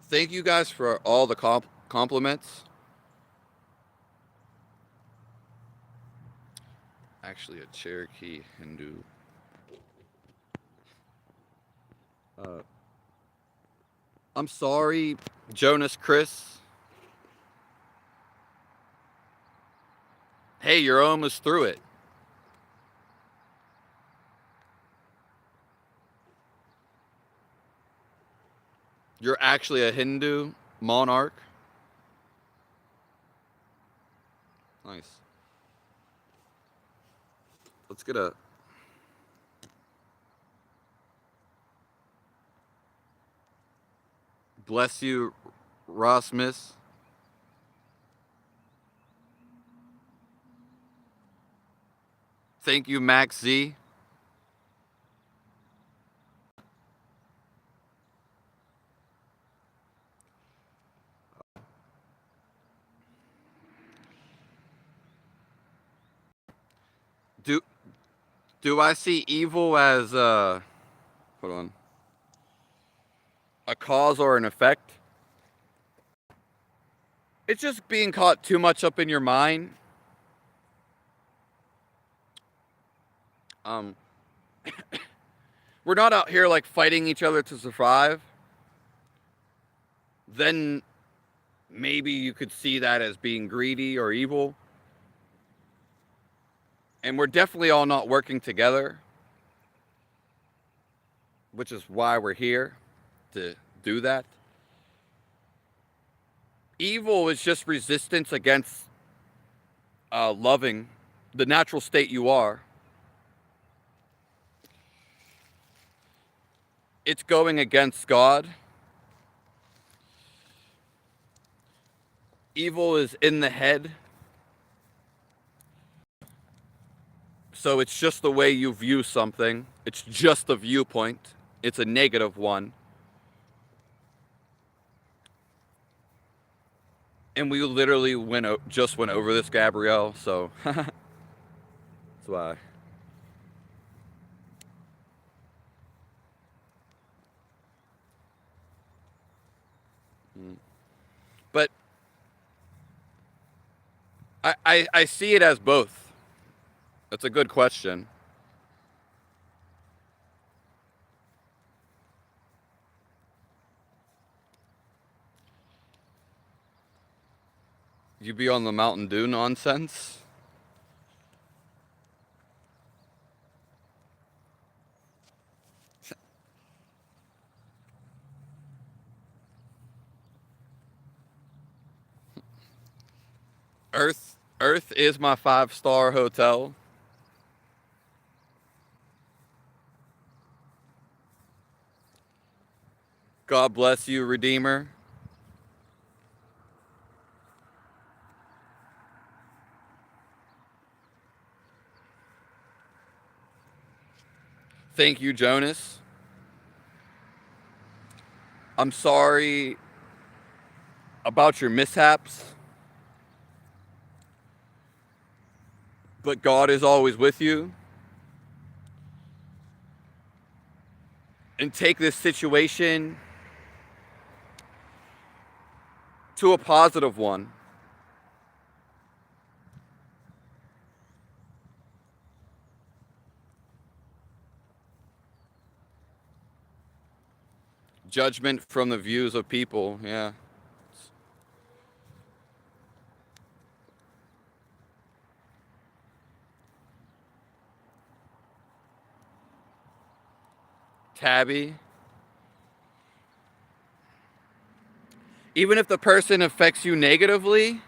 Thank you guys for all the compliments. Actually, a Cherokee Hindu. I'm sorry, Jonas Chris. Hey, you're almost through it. You're actually a Hindu monarch. Nice. Let's get a... Bless you, Rasmus. Thank you, Max Z. Do I see evil as hold on, a cause or an effect? It's just being caught too much up in your mind. We're not out here like fighting each other to survive. Then maybe you could see that as being greedy or evil. And we're definitely all not working together, which is why we're here, to do that. Evil is just resistance against loving the natural state you are. It's going against God. Evil is in the head. So it's just the way you view something. It's just a viewpoint. It's a negative one. And we literally just went over this, Gabrielle, so that's why. But I see it as both. That's a good question. You be on the Mountain Dew nonsense? Earth is my 5-star hotel. God bless you, Redeemer. Thank you, Jonas. I'm sorry about your mishaps, but God is always with you. And take this situation to a positive one. Judgment from the views of people, yeah. Tabby. Even if the person affects you negatively,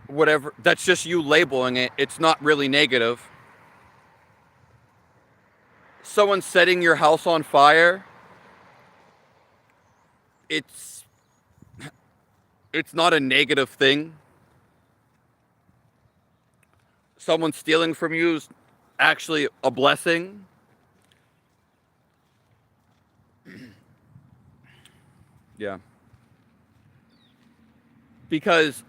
whatever, that's just you labeling it. It's not really negative. Someone setting your house on fire, it's not a negative thing. Someone stealing from you is actually a blessing. Yeah. Because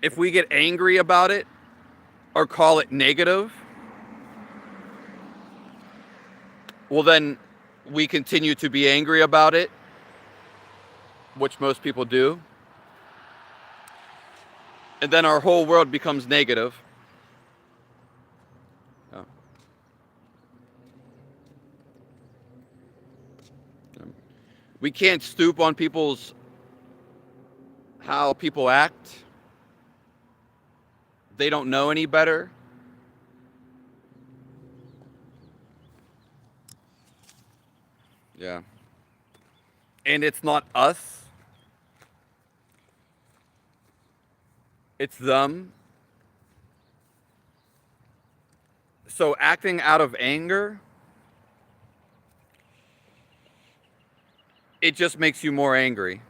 if we get angry about it or call it negative, well, then we continue to be angry about it, which most people do. And then our whole world becomes negative. Oh. We can't stoop on how people act. They don't know any better. Yeah. And it's not us. It's them. So acting out of anger, it just makes you more angry.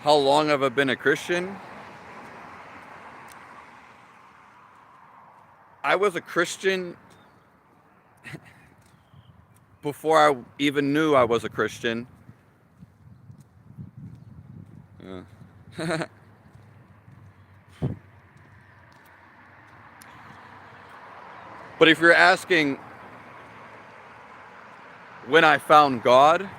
How long have I been a Christian? I was a Christian before I even knew I was a Christian. Yeah. But if you're asking when I found God,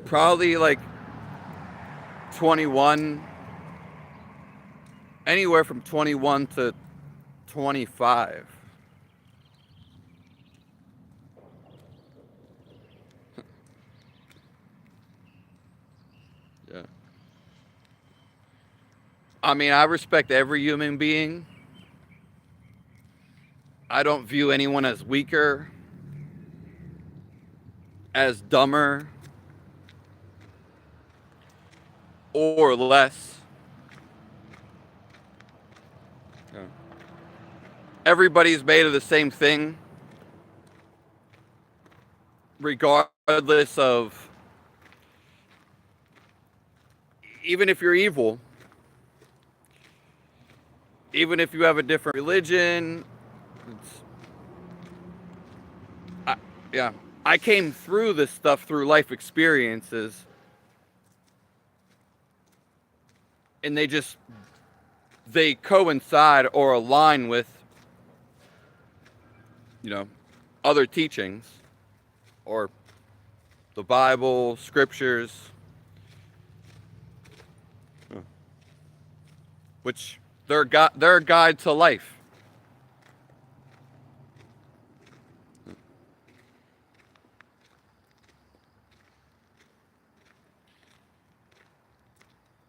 probably like 21, anywhere from 21 to 25. Yeah. I mean, I respect every human being. I don't view anyone as weaker, as dumber, or less. Yeah. Everybody's made of the same thing, regardless of, even if you're evil, even if you have a different religion. I, yeah, I came through this stuff through life experiences, and they coincide or align with, you know, other teachings or the Bible, scriptures. which they're a guide to life.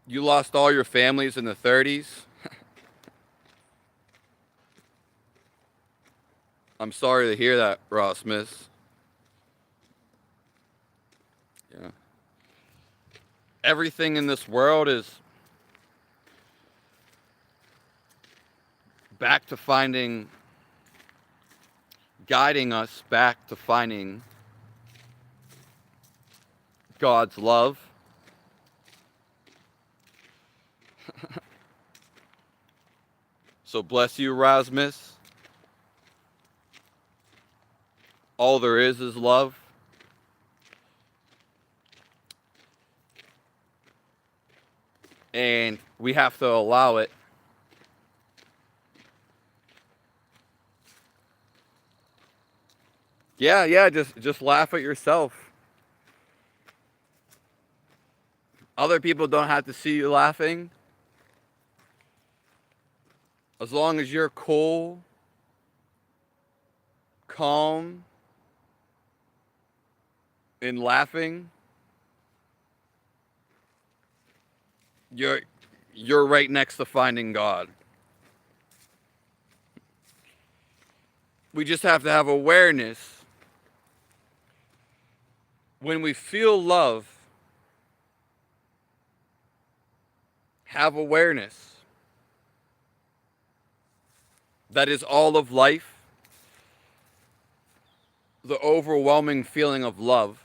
You lost all your families in the 30s. I'm sorry to hear that, Ross Miss. Yeah. Everything in this world is back to finding, guiding us back to finding God's love. So bless you, Rasmus. All there is love. And we have to allow it. Yeah, just laugh at yourself. Other people don't have to see you laughing. As long as you're cool, calm, and laughing, you're right next to finding God. We just have to have awareness. When we feel love, have awareness. That is all of life. The overwhelming feeling of love.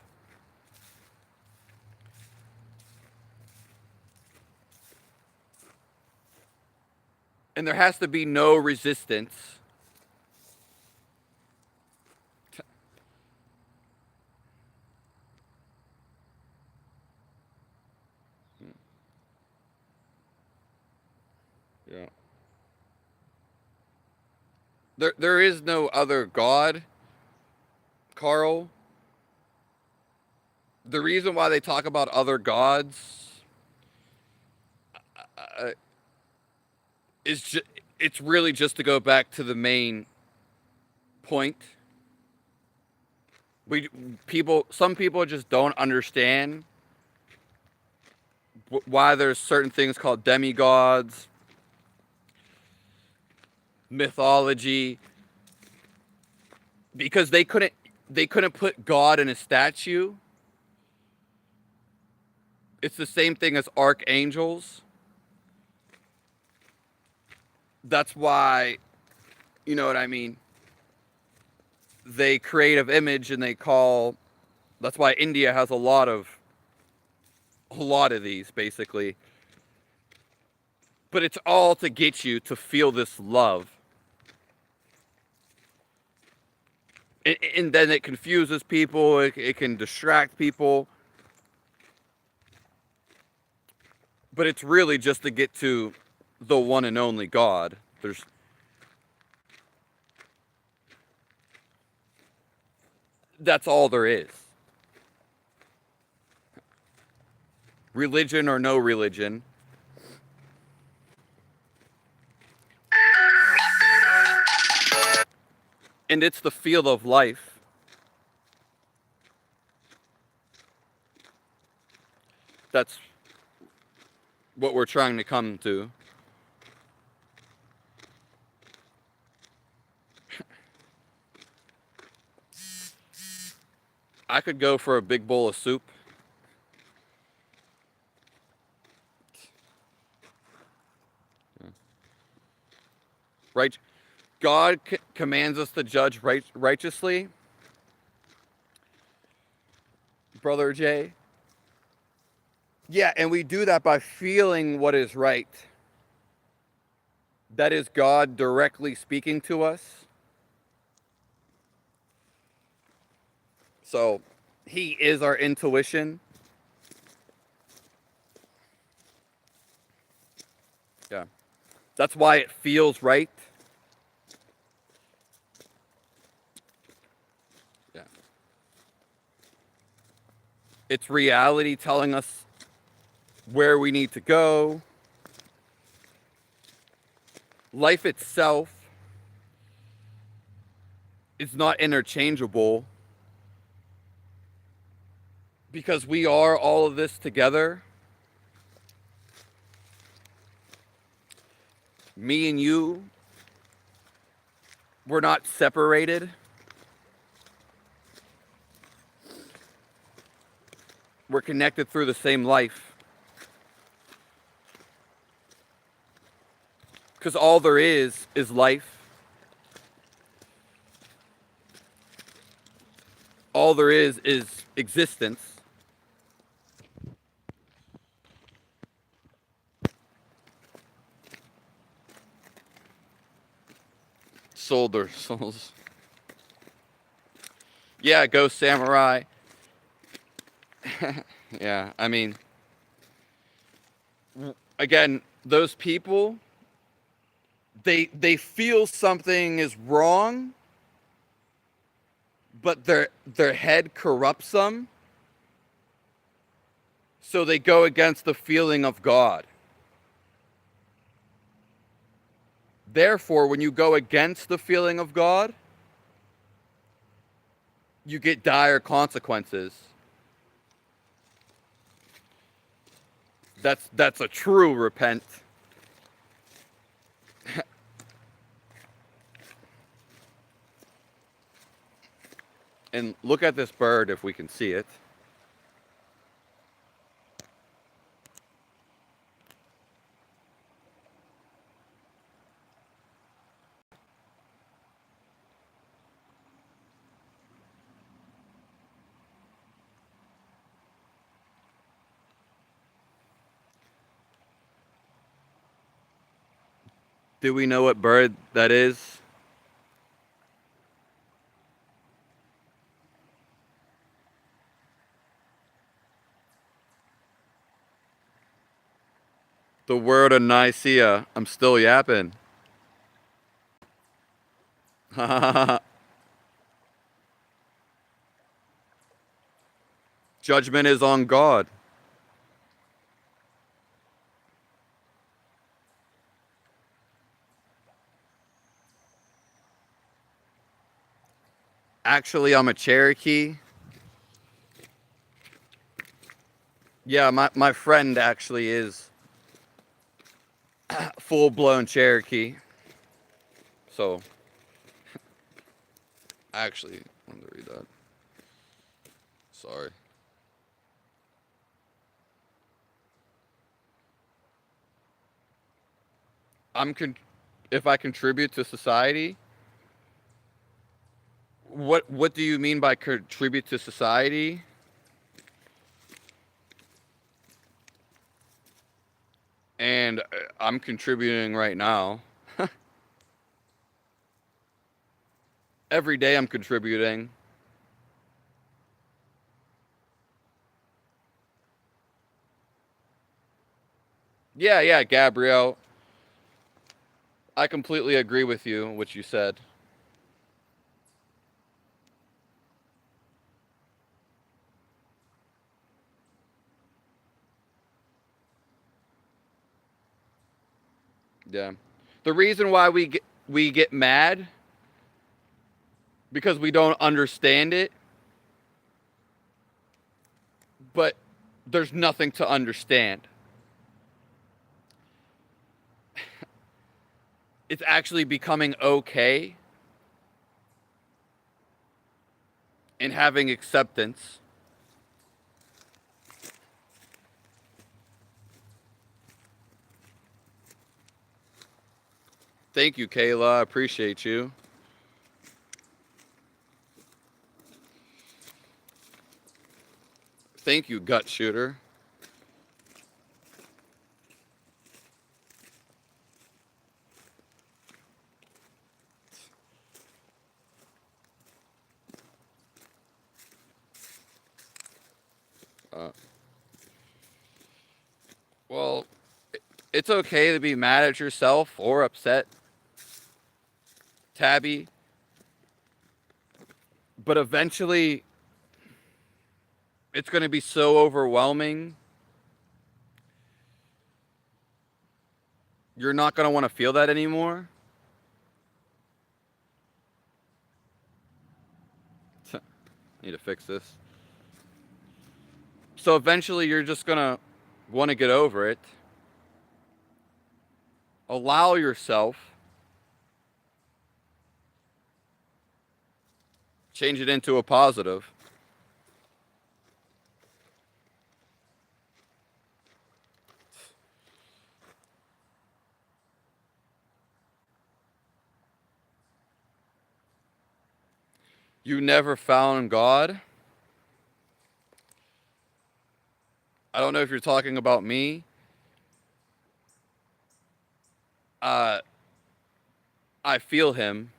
And there has to be no resistance. Yeah. There is no other God, Carl. The reason why they talk about other gods uh, it's really just to go back to the main point. Some people just don't understand why there's certain things called demigods, mythology, because they couldn't put God in a statue. It's the same thing as archangels. That's why, you know what I mean? They creative image and they call. That's why India has a lot of these basically. But it's all to get you to feel this love. And then it confuses people, it can distract people. But it's really just to get to the one and only God. That's all there is. Religion or no religion. And it's the feel of life. That's what we're trying to come to. I could go for a big bowl of soup. Right? God commands us to judge righteously. Brother Jay. Yeah, and we do that by feeling what is right. That is God directly speaking to us. So, He is our intuition. Yeah. That's why it feels right. Yeah. It's reality telling us where we need to go. Life itself is not interchangeable because we are all of this together. Me and you, we're not separated. We're connected through the same life. Because all there is life. All there is existence. Sold their souls. Yeah, go samurai. Yeah, I mean, again, those people, they feel something is wrong, but their head corrupts them, so they go against the feeling of God. Therefore, when you go against the feeling of God, you get dire consequences. That's a true repent. And look at this bird if we can see it. Do we know what bird that is? The word of Nicaea. I'm still yapping. Judgment is on God. Actually, I'm a Cherokee. Yeah, my friend actually is full-blown Cherokee. So, actually, let me read that. Sorry. If I contribute to society, what do you mean by contribute to society? And I'm contributing right now. Every day I'm contributing. Yeah, yeah, Gabrielle. I completely agree with you, what you said. Yeah. The reason why we get mad because we don't understand it, but there's nothing to understand. It's actually becoming okay and having acceptance. Thank you, Kayla. I appreciate you. Thank you, gut shooter. Uh, well, it's okay to be mad at yourself or upset, Tabby, but eventually it's going to be so overwhelming. you're not going to want to feel that anymore. Need to fix this. So eventually you're just going to want to get over it. Allow yourself. Change it into a positive. You never found God. I don't know if you're talking about me. Uh, I feel him,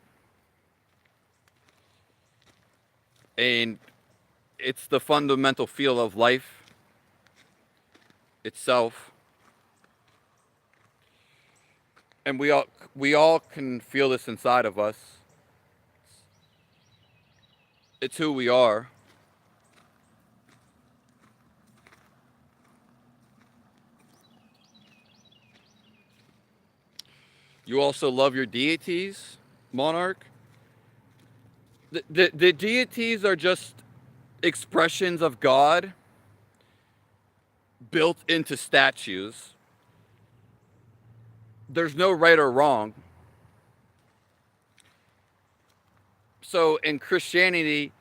and it's the fundamental feel of life itself. And we all can feel this inside of us. It's who we are. You also love your deities, monarch. The deities are just expressions of God built into statues. There's no right or wrong. So in Christianity,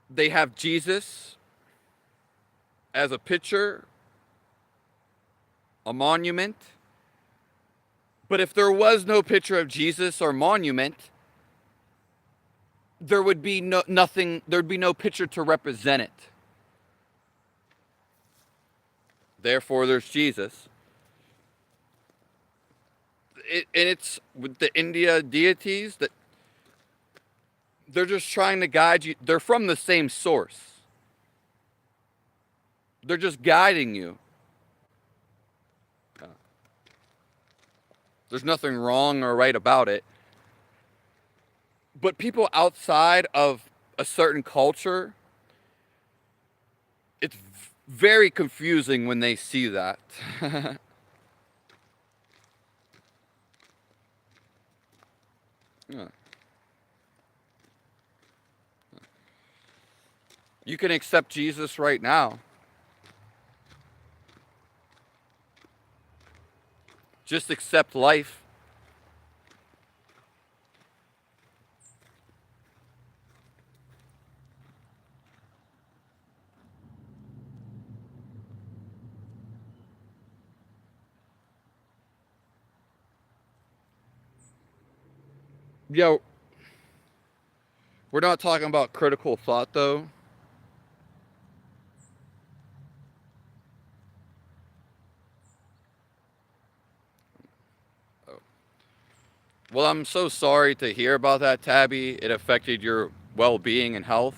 they have Jesus as a picture, a monument. But if there was no picture of Jesus or monument, there would be nothing, there'd be no picture to represent it. Therefore, there's Jesus. And it's with the India deities that they're just trying to guide you. They're from the same source. They're just guiding you. There's nothing wrong or right about it. But people outside of a certain culture, it's very confusing when they see that. Yeah. You can accept Jesus right now. Just accept life. Yo, we're not talking about critical thought though. Well, I'm so sorry to hear about that, Tabby. It affected your well-being and health.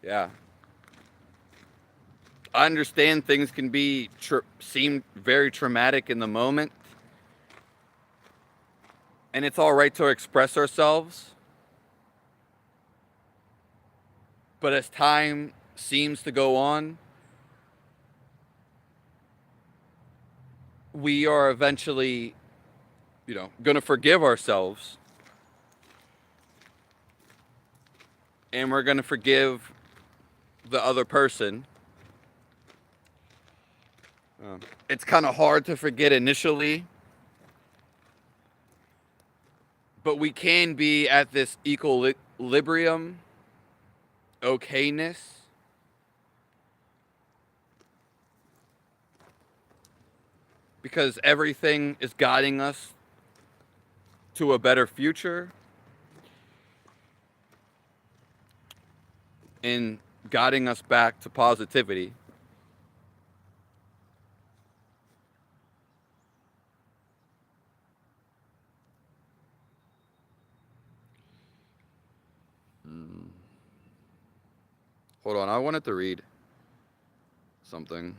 Yeah. I understand things can be seem very traumatic in the moment, and it's all right to express ourselves. But as time seems to go on, we are eventually, going to forgive ourselves, and we're going to forgive the other person. It's kind of hard to forget initially, but we can be at this equilibrium, okayness, because everything is guiding us to a better future and guiding us back to positivity. Hold on, I wanted to read something.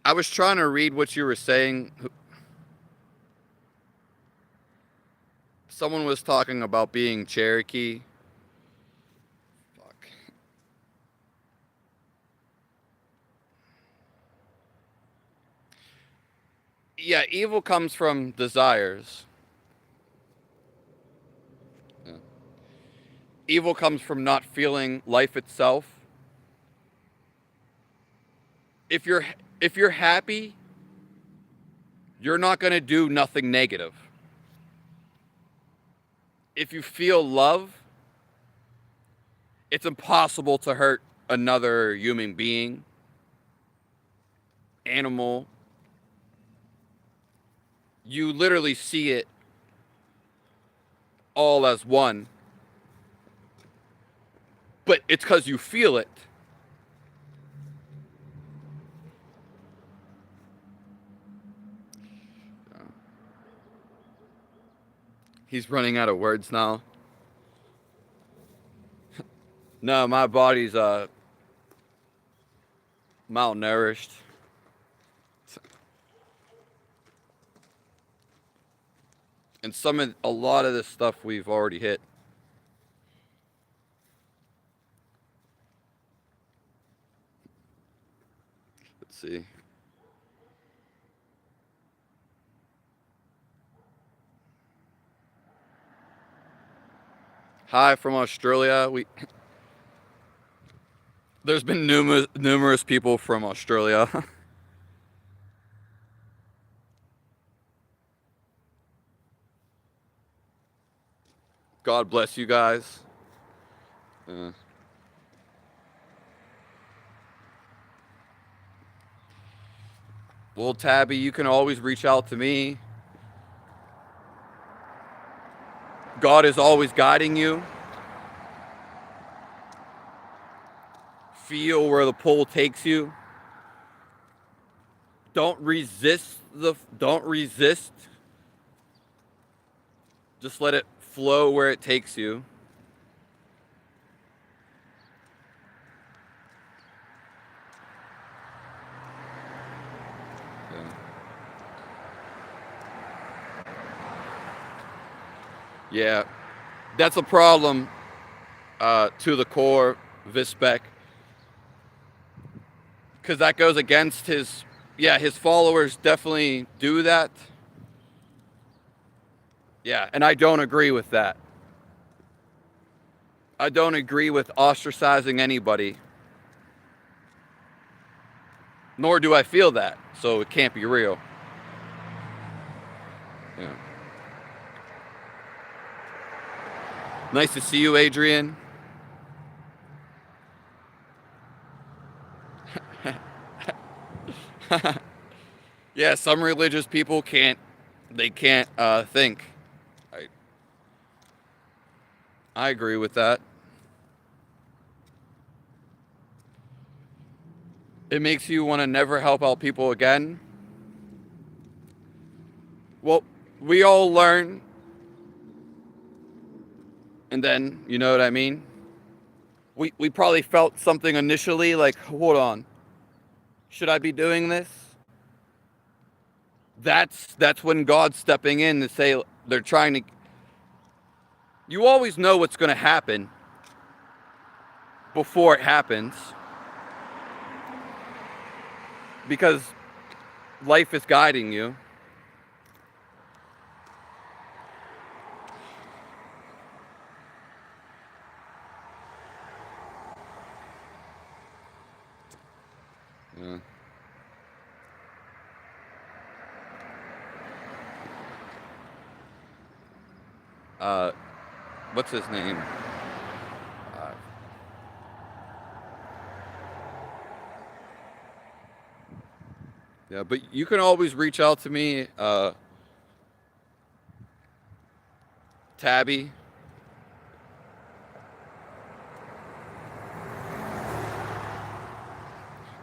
I was trying to read what you were saying. Someone was talking about being Cherokee. Fuck. Yeah, evil comes from desires. Yeah. Evil comes from not feeling life itself. If you're if you're happy, you're not going to do nothing negative. If you feel love, it's impossible to hurt another human being, animal. You literally see it all as one, but it's because you feel it. He's running out of words now. No, my body's malnourished. And a lot of this stuff we've already hit. Let's see. Hi from Australia. There's been numerous people from Australia. God bless you guys. Uh, well, Tabby, you can always reach out to me. God is always guiding you. Feel where the pull takes you. Don't resist. Just let it flow where it takes you. Yeah. Yeah, that's a problem to the core, Vispec, because that goes against his. Yeah, his followers definitely do that. Yeah, and I don't agree with that. I don't agree with ostracizing anybody, nor do I feel that, so it can't be real. Yeah. Nice to see you, Adrian. Yeah, some religious people can't. They can't think. I, I agree with that. It makes you want to never help out people again. Well, we all learn, and then, you know what I mean? We probably felt something initially like, hold on, should I be doing this? That's when God's stepping in to say they're trying to. You always know what's going to happen before it happens because life is guiding you. Yeah. Uh, what's his name? Uh, yeah, but you can always reach out to me, Tabby.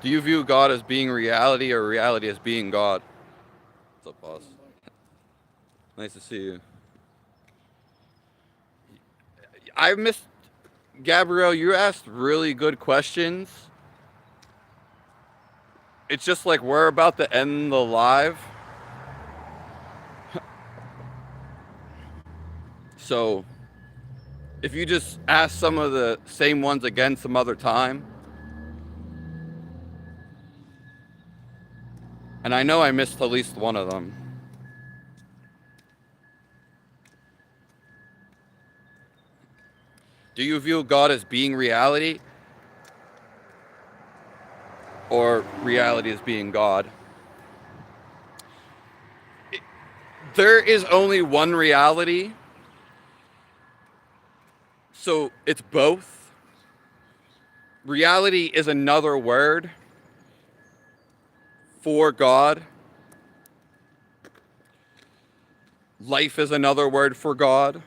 Do you view God as being reality or reality as being God? What's up, boss? Nice to see you. I missed Gabrielle. You asked really good questions. It's just like we're about to end the live. So if you just ask some of the same ones again some other time. And I know I missed at least one of them. Do you view God as being reality, or reality as being God? There is only one reality, so it's both. Reality is another word for God. Life is another word for God.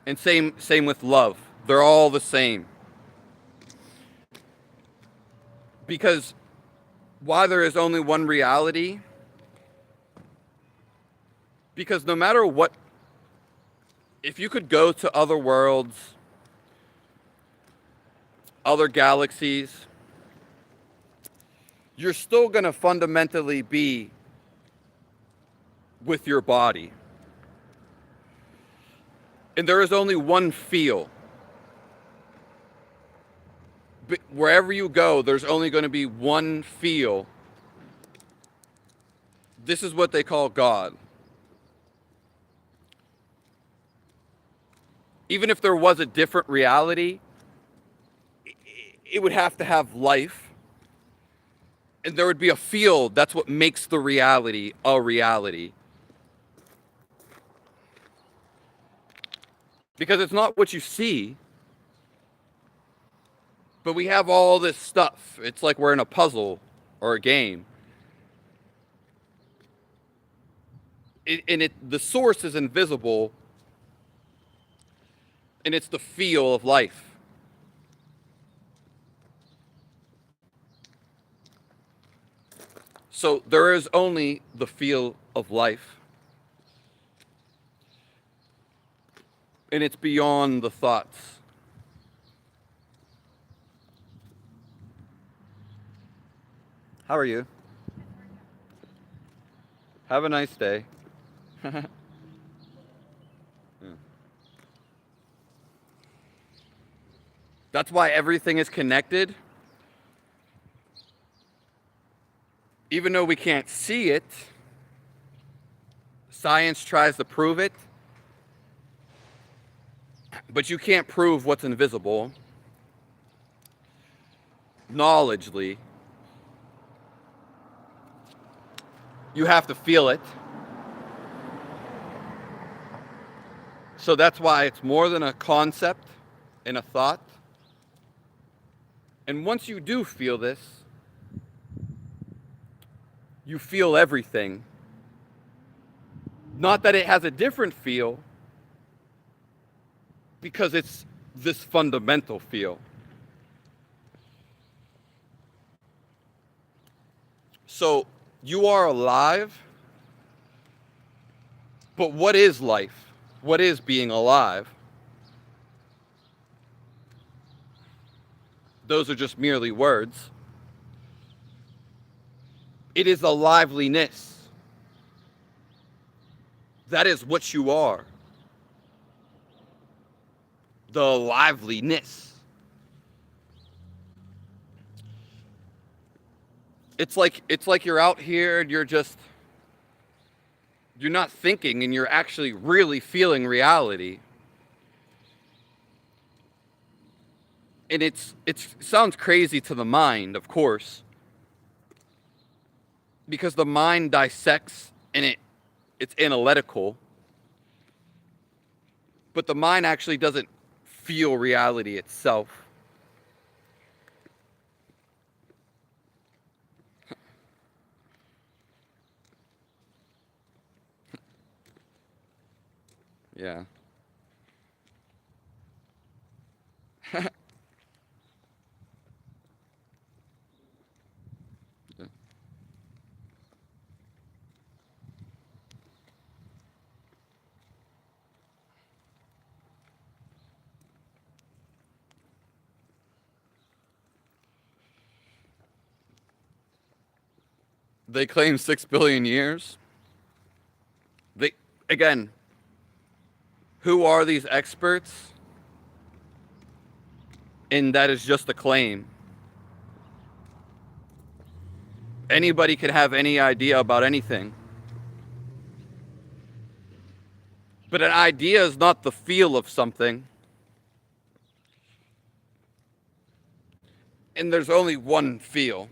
And same with love. They're all the same. Because why there is only one reality? Because no matter what, if you could go to other worlds, other galaxies, you're still going to fundamentally be with your body. And there is only one feel. But wherever you go, there's only going to be one feel. This is what they call God. Even if there was a different reality, it would have to have life. And there would be a field. That's what makes the reality a reality. Because it's not what you see, but we have all this stuff. It's like we're in a puzzle or a game. The source is invisible, and it's the feel of life. So there is only the feel of life. And it's beyond the thoughts. How are you? Have a nice day. Yeah. That's why everything is connected. Even though we can't see it, science tries to prove it. But you can't prove what's invisible. Knowledgeably. You have to feel it. So that's why it's more than a concept and a thought. And once you do feel this, you feel everything. Not that it has a different feel, because it's this fundamental feel. So you are alive, but what is life? What is being alive? Those are just merely words. It is a liveliness. That is what you are. The liveliness. It's like you're out here and you're not thinking, and you're actually really feeling reality. And it sounds crazy to the mind, of course, because the mind dissects and it's analytical, but the mind actually doesn't feel reality itself. Yeah. They claim 6 billion years. They, again, who are these experts? And that is just a claim. Anybody can have any idea about anything. But an idea is not the feel of something. And there's only one feel.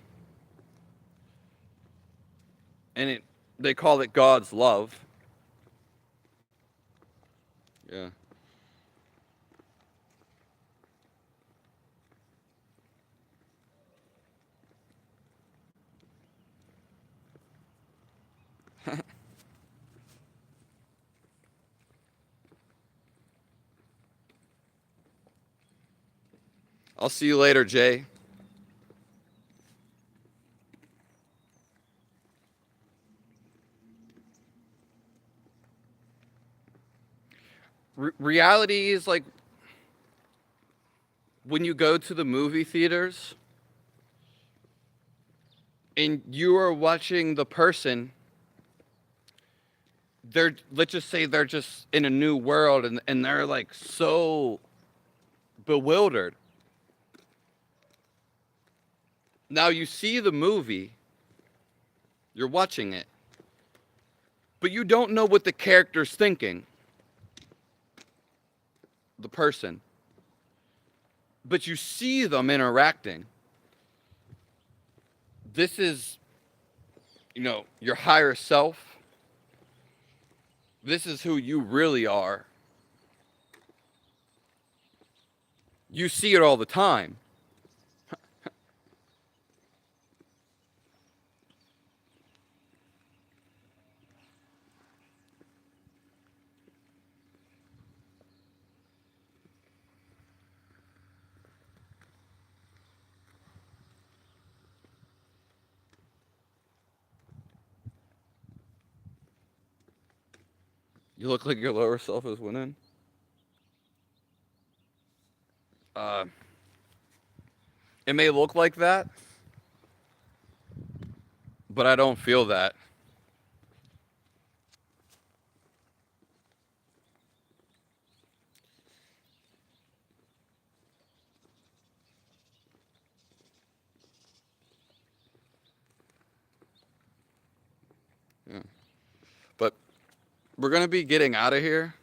And they call it God's love. Yeah. I'll see you later, Jay. Reality is like when you go to the movie theaters and you are watching the person, let's just say they're just in a new world and they're like so bewildered. Now you see the movie, you're watching it, but you don't know what the character's thinking, the person. But you see them interacting. This is, your higher self. This is who you really are. You see it all the time. You look like your lower self is winning. Uh, it may look like that, but I don't feel that. Yeah. But we're gonna be getting out of here.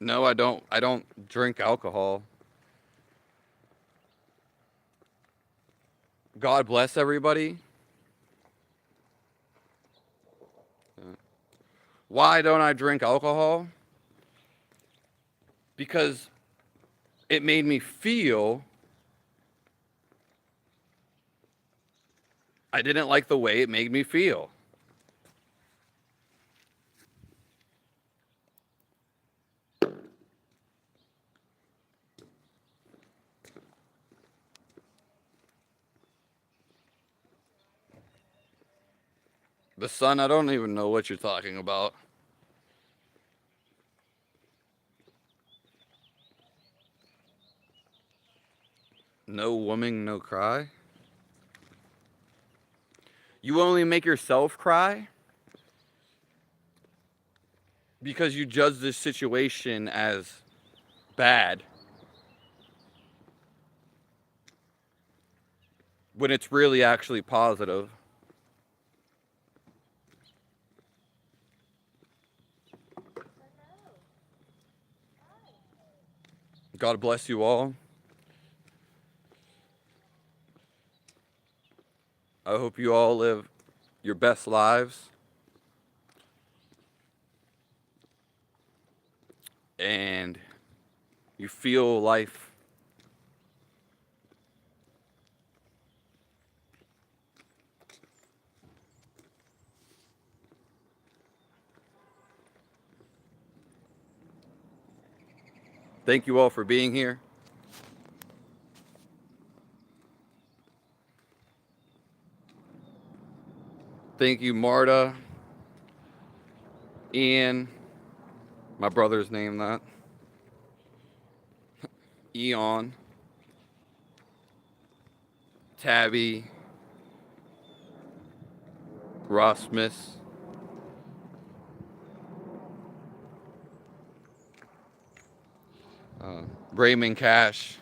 No, I don't. I don't drink alcohol. God bless everybody. Why don't I drink alcohol? Because it made me feel I didn't like the way it made me feel. The sun, I don't even know what you're talking about. No woman, no cry. You only make yourself cry because you judge this situation as bad when it's really actually positive. God bless you all. I hope you all live your best lives. And you feel life. Thank you all for being here. Thank you, Marta, Ian, my brother's name that, Eon, Tabby, Rasmus, Raymond Cash,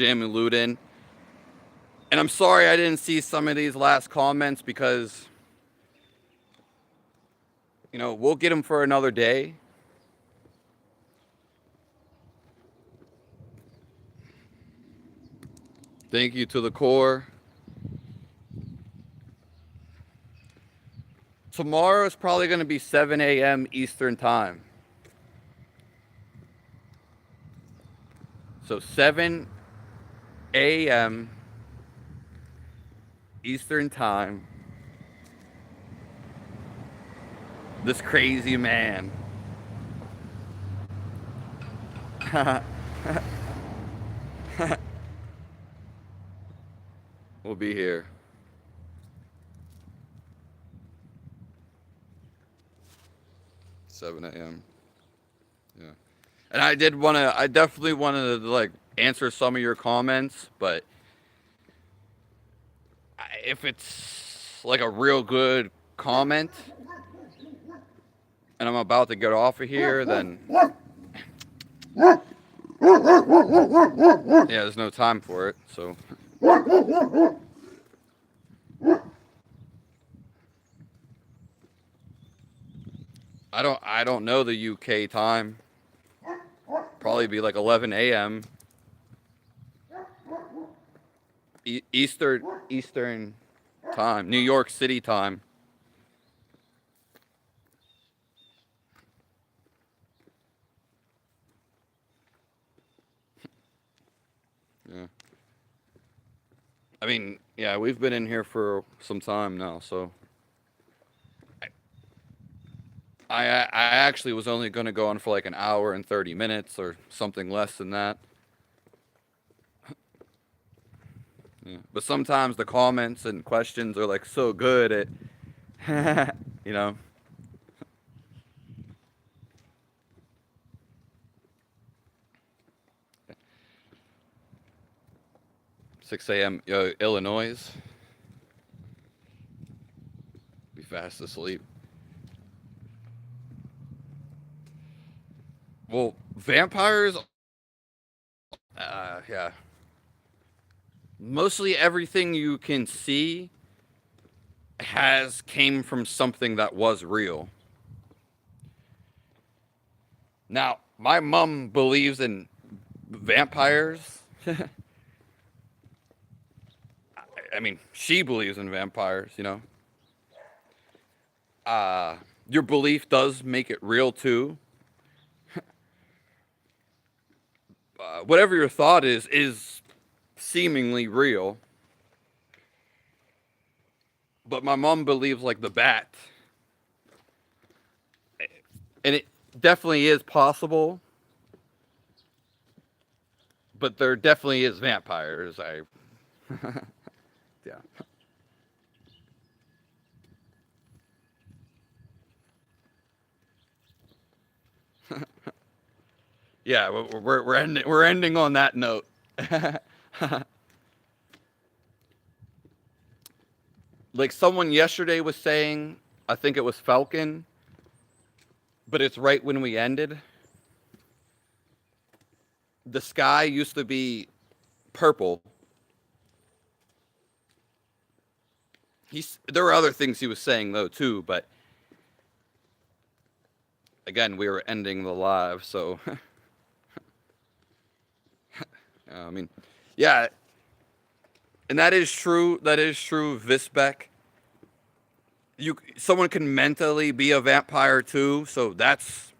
jamming loot in. And I'm sorry I didn't see some of these last comments because, we'll get them for another day. Thank you to the core. Tomorrow is probably going to be 7 a.m. Eastern time. So 7 a.m. Eastern time. This crazy man. We'll be here. Seven a.m. Yeah. And I definitely wanted to like answer some of your comments, but if it's like a real good comment and I'm about to get off of here, then yeah, there's no time for it. So I don't know the UK time. Probably be like 11 a.m. Eastern time, New York City time. Yeah. I mean, yeah, we've been in here for some time now, so I actually was only going to go on for like an hour and 30 minutes or something less than that. Yeah. But sometimes the comments and questions are like so good at, 6 a.m. Illinois. Be fast asleep. Well, vampires, yeah. Mostly everything you can see came from something that was real. Now, my mom believes in vampires. I mean, she believes in vampires, Your belief does make it real too. Whatever your thought is seemingly real. But my mom believes like the bat. And it definitely is possible. But there definitely is vampires. Yeah. Yeah, we're ending on that note. Like someone yesterday was saying, I think it was Falcon, but it's right when we ended. The sky used to be purple. There were other things he was saying though too, but again, we were ending the live, so I mean, yeah, and that is true. That is true, Visbeck. Someone can mentally be a vampire too, so that's.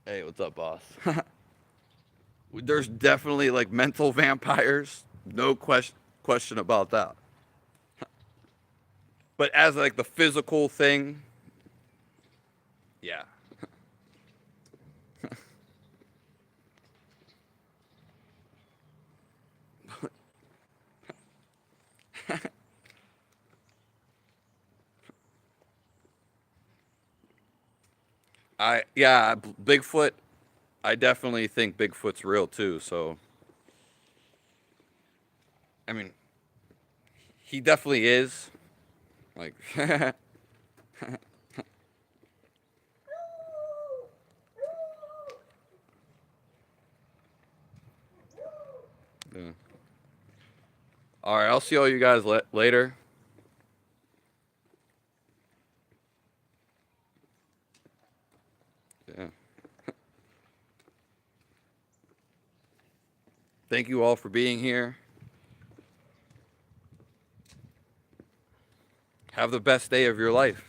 Hey, what's up, boss? There's definitely like mental vampires, no question about that. But as like the physical thing, yeah. Bigfoot. I definitely think Bigfoot's real too. So, I mean, he definitely is. Like, All right, I'll see all you guys later. Yeah. Thank you all for being here. Have the best day of your life.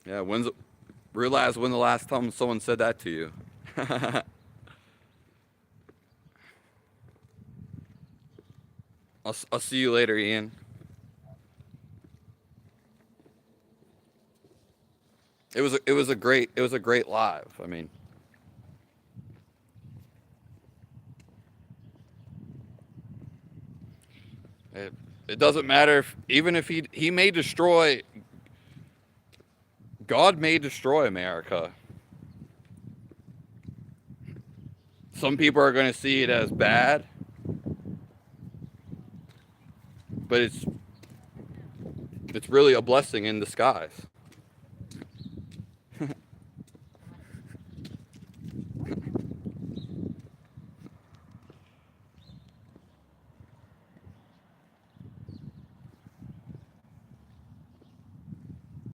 Yeah, realize when the last time someone said that to you. I'll see you later, Ian. It was a great live. I mean, it, it doesn't matter if, even if he may destroy, God may destroy America. Some people are going to see it as bad, but it's really a blessing in disguise.